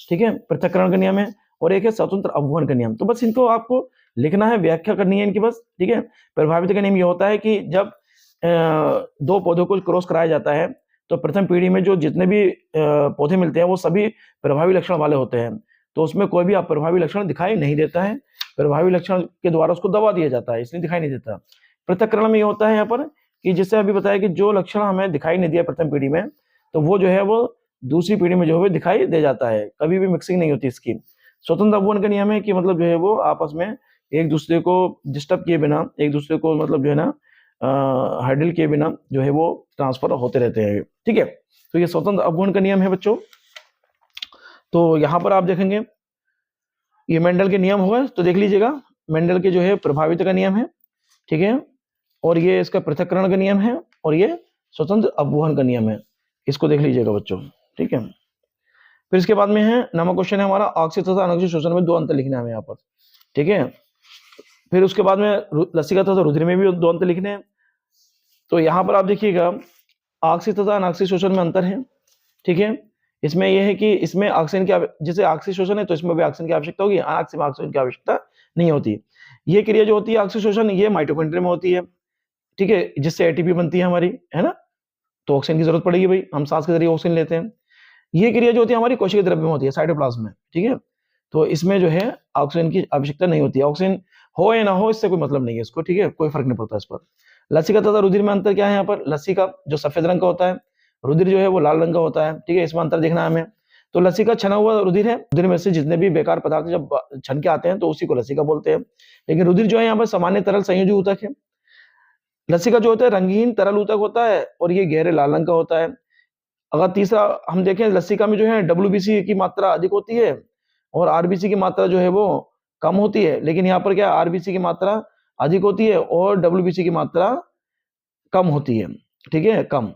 ठीक है, पृथक्करण का नियम है, और एक है स्वतंत्र अपवहन का नियम। तो बस इनको आपको लिखना है, व्याख्या करनी है इनकी बस। ठीक है, प्रभावित का नियम ये होता है कि जब 2 पौधों को क्रॉस कराया जाता है तो प्रथम पीढ़ी में जो जितने भी पौधे मिलते हैं वो सभी प्रभावी लक्षण वाले होते हैं, तो उसमें कोई भी प्रभावी लक्षण दिखाई नहीं देता है। प्रभावी लक्षण के द्वारा उसको दबा दिया जाता है, इसलिए दिखाई नहीं देता। पृथक्करण में ये होता है यहाँ पर कि जैसे अभी बताया कि जो लक्षण हमें दिखाई नहीं दिया प्रथम पीढ़ी में, तो वो जो है वो दूसरी पीढ़ी में जो है दिखाई दे जाता है, कभी भी मिक्सिंग नहीं होती इसकी। स्वतंत्र अपवहन का नियम है कि मतलब जो है वो आपस में एक दूसरे को डिस्टर्ब किए बिना, एक दूसरे को मतलब जो है ना हैंडल किए बिना जो है वो ट्रांसफर होते रहते हैं। ठीक है, तो ये स्वतंत्र अपवहन का नियम है बच्चों। तो यहाँ पर आप देखेंगे ये मेंडल के नियम होगा, तो देख लीजिएगा मेंडल के जो है प्रभावित का नियम है। ठीक है, और ये इसका पृथक्करण का नियम है, और ये स्वतंत्र अपवहन का नियम है, इसको देख लीजिएगा बच्चों। ठीक है, फिर इसके बाद में है 9वां क्वेश्चन है हमारा, ऑक्सीजन तथा अनॉक्सीजन शोषण में 2 अंतर लिखना है हमें यहाँ पर। ठीक है, फिर उसके बाद में लसिका तथा रुधिर में भी 2 अंतर लिखने हैं। तो यहाँ पर आप देखिएगा ऑक्सी तथा अनऑक्सी शोषण में अंतर है, ठीक है। इसमें यह है कि इसमें ऑक्सीजन की जैसे ऑक्सी शोषण है तो इसमें भी ऑक्सीजन की आवश्यकता होगी, अनऑक्सी में ऑक्सीजन की आवश्यकता नहीं होती। ये क्रिया जो होती है ऑक्सी शोषण, ये माइटोकॉन्ड्रिया में होती है, ठीक है, जिससे एटीपी बनती है हमारी, है ना। तो ऑक्सीजन की जरूरत पड़ेगी भाई, हम सांस के जरिए ऑक्सीजन लेते हैं। ये क्रिया जो होती है हमारी कोशिकीय द्रव्य में होती है, साइटोप्लाज्म में, ठीक है। तो इसमें जो है ऑक्सीजन की आवश्यकता नहीं होती है। ऑक्सीजन हो या ना हो इससे कोई मतलब नहीं है इसको, ठीक है, कोई फर्क नहीं पड़ता इस पर। लसिका तथा रुधिर में अंतर क्या है यहाँ पर? लसिका जो सफेद रंग का होता है, रुधिर जो है वो लाल रंग का होता है, ठीक है। इसमें अंतर देखना है हमें। तो लसिका छना हुआ रुधिर है, रुधिर में से जितने भी बेकार पदार्थ जब छन के आते हैं तो उसी को लसिका बोलते हैं। लेकिन रुधिर जो है यहाँ पर सामान्य तरल संयोजी ऊतक है। लसिका जो होता है रंगीन तरल ऊतक होता है और ये गहरे लाल रंग का होता है। अगर तीसरा हम देखें, लसिका में जो है डब्ल्यूबीसी की मात्रा अधिक होती है और आरबीसी की मात्रा जो है वो कम होती है। लेकिन यहाँ पर क्या, आरबीसी की मात्रा अधिक होती है और डब्ल्यूबीसी की मात्रा कम होती है, ठीक है, कम।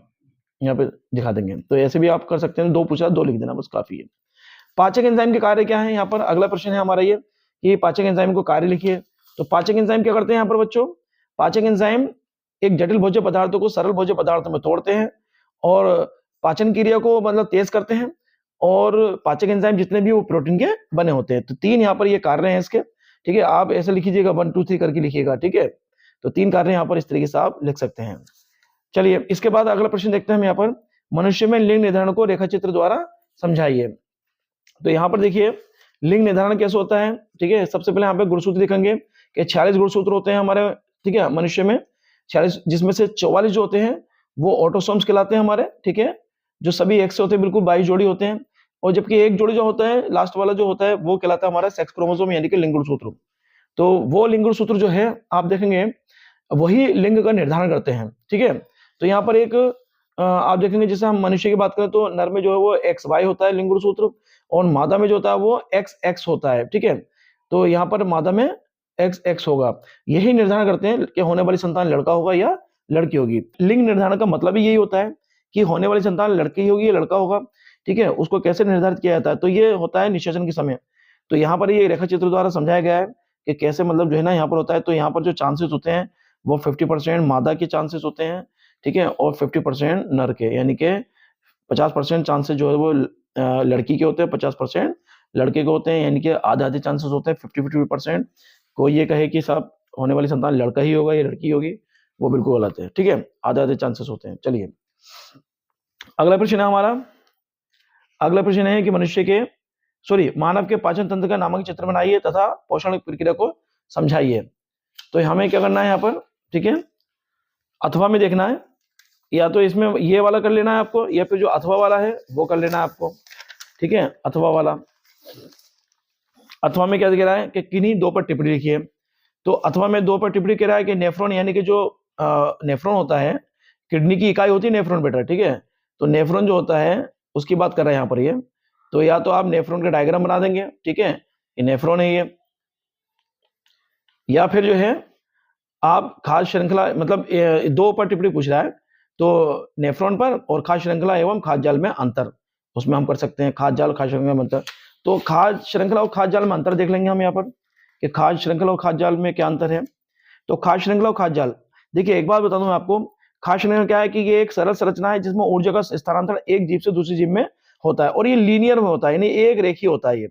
यहाँ पे दिखा देंगे, तो ऐसे भी आप कर सकते हैं। 2 पूछा, 2 लिख देना बस काफी है। पाचक एंजाइम के कार्य क्या है? यहाँ पर अगला प्रश्न है हमारा ये कि पाचक एंजाइम को कार्य लिखिए। तो पाचक एंजाइम क्या करते हैं यहाँ पर बच्चों? पाचक एंजाइम एक जटिल भोज्य पदार्थों को सरल भोज्य पदार्थों में तोड़ते हैं और पाचन क्रिया को मतलब तेज करते हैं। और पाचक एंजाइम जितने भी वो प्रोटीन के बने होते हैं। तो 3 यहाँ पर ये कार्य हैं इसके, ठीक है। आप ऐसे लिख लीजिएगा, 1 2 3 करके लिखिएगा, ठीक है। तो 3 कार्य यहाँ पर इस तरीके से आप लिख सकते हैं। चलिए इसके बाद अगला प्रश्न देखते हैं हम यहाँ पर, मनुष्य में लिंग निर्धारण को रेखाचित्र द्वारा समझाइए। तो यहाँ पर देखिए लिंग निर्धारण कैसे होता है, ठीक है। सबसे पहले यहाँ पे गुणसूत्र लिखेंगे कि 46 गुणसूत्र होते हैं हमारे, ठीक है, मनुष्य में 46, जिसमें से 44 जो होते हैं वो ऑटोसोम्स कहलाते हैं हमारे, ठीक है, जो सभी एक से होते हैं, बिल्कुल 22 जोड़ी होते हैं। और जबकि एक जोड़ी जो होता है लास्ट वाला जो होता है वो कहलाता है हमारा सेक्स क्रोमोसोम यानी कि लिंग गुणसूत्र। तो वो लिंग गुणसूत्र जो है आप देखेंगे वही लिंग का निर्धारण करते हैं, ठीक है। तो यहाँ पर एक आप देखेंगे जैसे हम मनुष्य की बात करें तो नर में जो है वो XY होता है लिंग गुणसूत्र और मादा में जो होता है वो XX होता है, ठीक है। तो यहाँ पर मादा में XX होगा। यही निर्धारण करते हैं कि होने वाली संतान लड़का होगा या लड़की होगी। लिंग निर्धारण का मतलब ही यही होता है कि होने वाली संतान लड़की होगी या लड़का होगा, ठीक है। उसको कैसे निर्धारित किया जाता है? तो ये होता है निषेचन के समय। तो यहाँ पर ये रेखा चित्र द्वारा समझाया गया है कि कैसे मतलब जो है ना यहाँ पर होता है। तो यहाँ पर जो चांसेस होते हैं वो 50% मादा के चांसेस होते हैं, ठीक है, और 50% नर के, यानी कि 50% चांसेस जो है वो लड़की के होते हैं, 50% लड़के के होते हैं, यानी कि आधे आधे चांसेस होते हैं, 50-50%। कोई ये कहे कि साहब होने वाली संतान लड़का ही होगा या लड़की होगी, वो बिल्कुल गलत है, ठीक है, आधे आधे चांसेस होते हैं। चलिए अगला प्रश्न है हमारा, अगला प्रश्न है कि मनुष्य के मानव के पाचन तंत्र का नामक चित्र बनाइए तथा पोषण प्रक्रिया को समझाइए। तो हमें क्या करना है यहाँ पर, ठीक है, अथवा में देखना है, या तो इसमें ये वाला कर लेना है आपको, या फिर जो अथवा वाला है वो कर लेना है आपको, ठीक है। अथवा वाला, अथवा में क्या कह रहा है कि किन्हीं 2 पर टिप्पणी लिखिए। तो अथवा में 2 पर टिप्पणी कह रहा है कि नेफ्रॉन, यानी कि जो नेफ्रॉन होता है, किडनी की इकाई होती है नेफ्रॉन बेटा, ठीक है। तो नेफ्रॉन जो होता है उसकी बात कर रहा है यहाँ पर ये। तो या तो आप नेफ्रॉन का डायग्राम बना देंगे, ठीक है, ये नेफ्रॉन है ये, या फिर जो है आप खाद्य श्रृंखला, मतलब 2 पर टिप्पणी पूछ रहा है तो नेफ्रॉन पर और खाद्य श्रृंखला एवं खाद्य जाल में अंतर, उसमें हम कर सकते हैं खाद्य जाल खाद्य श्रृंखला में अंतर। तो खाद्य श्रृंखला और खाद्य जाल में अंतर देख लेंगे हम यहाँ पर कि खाद्य श्रृंखला और खाद्य जाल में क्या अंतर है। तो खाद्य श्रृंखला और खाद्य जाल, देखिए एक बात बता दूं मैं आपको, खाद्य श्रृंखला क्या है कि ये एक सरल संरचना है जिसमें ऊर्जा का स्थानांतरण एक जीव से दूसरी जीव में होता है और ये लीनियर में होता है, यानी एक रेखीय होता है ये,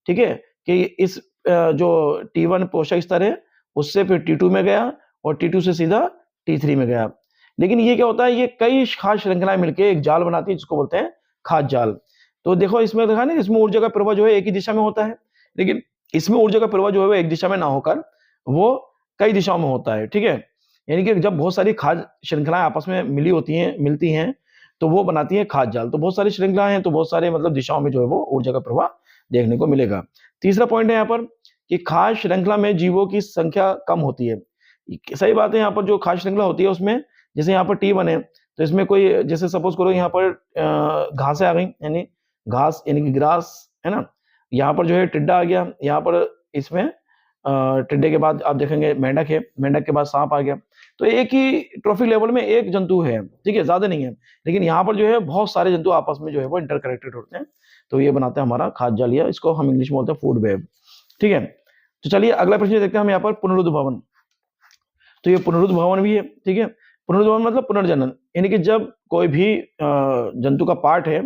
ठीक है, कि इस जो T1 पोषक स्तर है उससे फिर T2 में गया और T2 से सीधा T3 में गया। लेकिन ये क्या होता है, ये कई खाद्य श्रृंखलाएं मिलकर एक जाल बनाती है जिसको बोलते हैं खाद्य जाल। तो देखो इसमें देखा ना, इसमें ऊर्जा का प्रवाह जो है एक ही दिशा में होता है, लेकिन इसमें ऊर्जा का प्रवाह जो है वो एक दिशा में ना होकर वो कई दिशाओं में होता है, ठीक है। यानी कि जब बहुत सारी खाद्य श्रृंखलाएं आपस में मिलती हैं तो वो बनाती है खाद्य जाल। तो बहुत सारी श्रृंखलाएं हैं तो बहुत सारे मतलब दिशाओं में जो है वो ऊर्जा का प्रवाह देखने को मिलेगा। तीसरा पॉइंट है यहाँ पर कि खाद्य श्रृंखला में जीवों की संख्या कम होती है। सही बात है, यहाँ पर जो खाद्य श्रृंखला होती है उसमें जैसे यहाँ पर T1 है तो इसमें कोई जैसे सपोज करो यहाँ पर घासें आ गई, यानी घास यानी कि ग्रास है ना, यहाँ पर जो है टिड्डा आ गया, यहाँ पर इसमें टिड्डे के बाद आप देखेंगे मेंढक है, मेंढक के बाद सांप आ गया। तो एक ही ट्रॉफिक लेवल में एक जंतु है, ठीक है, ज्यादा नहीं है, लेकिन यहाँ पर जो है बहुत सारे जंतु आपस में जो है वो इंटरकनेक्टेड होते हैं। तो ये बनाते हैं हमारा खाद्य जाल, या इसको हम इंग्लिश में बोलते हैं फूड वेब, ठीक है। तो चलिए अगला प्रश्न देखते हैं हम यहाँ पर, पुनरुद्ध भवन। तो ये पुनरुद्ध भवन भी है, ठीक है। पुनरुद्ध भवन मतलब पुनर्जनन, यानी कि जब कोई भी जंतु का पार्ट है,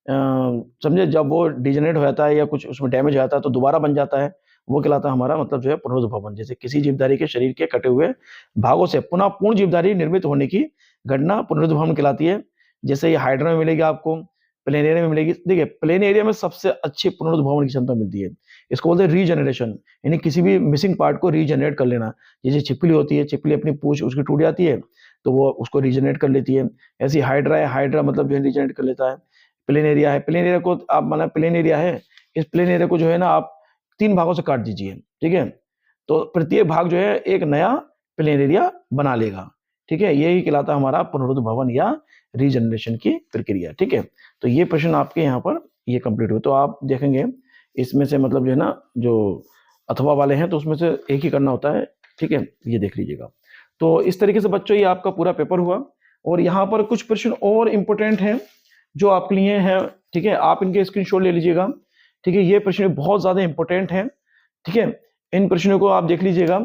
समझे, जब वो डिजेनरेट हो जाता है या कुछ उसमें डैमेज हो जाता है तो दोबारा बन जाता है, वो कहलाता है हमारा मतलब जो है पुनरुद्ध भवन। जैसे किसी जीवधारी के शरीर के कटे हुए भागों से पुनः पूर्ण जीवधारी निर्मित होने की घटना पुनरुद्ध भवन कहलाती है। जैसे ये हाइड्रा में मिलेगी आपको, प्लेन एरिया में मिलेगी। देखिए प्लेन एरिया में सबसे अच्छी पुनरुद्ध भवन की क्षमता मिलती है, इसको बोलते हैं रीजनरेशन, यानी किसी भी मिसिंग पार्ट को रीजनरेट कर लेना। जैसे छिपकली होती है, छिपकली अपनी पूंछ उसकी टूट जाती है तो वो उसको रीजनरेट कर लेती है। ऐसी हाइड्रा है, हाइड्रा मतलब जो है रीजनरेट कर लेता है। प्लेन एरिया है, प्लेन एरिया को आप माना प्लेन एरिया है, इस प्लेन एरिया को जो है ना आप 3 भागों से काट दीजिए, ठीक है, तो प्रत्येक भाग जो है एक नया प्लेन एरिया बना लेगा, ठीक है। यही कहलाता है हमारा पुनरुद्ध भवन या रीजनरेशन की प्रक्रिया, ठीक है। तो ये प्रश्न आपके यहाँ पर ये कंप्लीट हुए। तो आप देखेंगे इसमें से मतलब जो है ना, जो अथवा वाले हैं तो उसमें से एक ही करना होता है, ठीक है, ये देख लीजिएगा। तो इस तरीके से बच्चों ये आपका पूरा पेपर हुआ। और यहाँ पर कुछ प्रश्न और इम्पोर्टेंट हैं जो आपके लिए हैं, ठीक है, आप इनके स्क्रीनशॉट ले लीजिएगा, ठीक है। ये प्रश्न बहुत ज्यादा इंपॉर्टेंट है, ठीक है, इन प्रश्नों को आप देख लीजिएगा,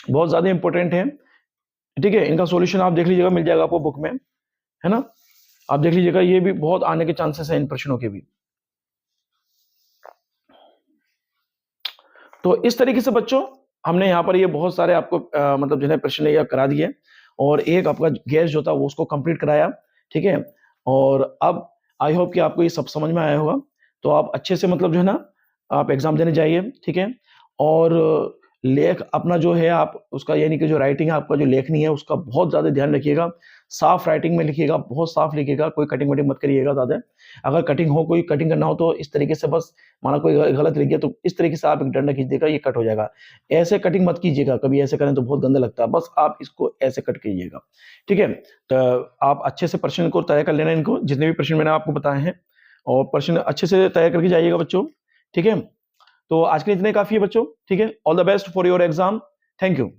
बहुत ज्यादा इंपॉर्टेंट है, ठीक है। इनका सॉल्यूशन आप देख लीजिएगा, मिल जाएगा आपको बुक में, है ना, आप देख लीजिएगा, ये भी बहुत आने के चांसेस हैं इन प्रश्नों के भी। तो इस तरीके से बच्चों हमने यहाँ पर ये बहुत सारे आपको मतलब जो है प्रश्न ये करा दिए और एक आपका गैस जो था वो उसको कंप्लीट कराया, ठीक है। और अब आई होप कि आपको ये सब समझ में आया होगा। तो आप अच्छे से मतलब जो है ना आप एग्जाम देने जाइए, ठीक है। और लेख अपना जो है आप उसका यानी कि जो राइटिंग है आपका जो लेखनी है उसका बहुत ज़्यादा ध्यान रखिएगा, साफ राइटिंग में लिखिएगा, बहुत साफ लिखिएगा, कोई कटिंग वटिंग मत करिएगा ज़्यादा। अगर कटिंग हो, कोई कटिंग करना हो तो इस तरीके से, बस माना कोई गलत लिख गया तो इस तरीके से आप एक डंडा खींच देगा, ये कट हो जाएगा। ऐसे कटिंग मत कीजिएगा, कभी ऐसे करें तो बहुत गंदा लगता है, बस आप इसको ऐसे कट कीजिएगा, ठीक है। तो आप अच्छे से प्रश्न को तय कर लेना, इनको जितने भी प्रश्न मैंने आपको बताए हैं, और प्रश्न अच्छे से तय करके जाइएगा बच्चों, ठीक है। तो आज के लिए इतने काफी है बच्चों, ठीक है। All the best for your exam, thank you.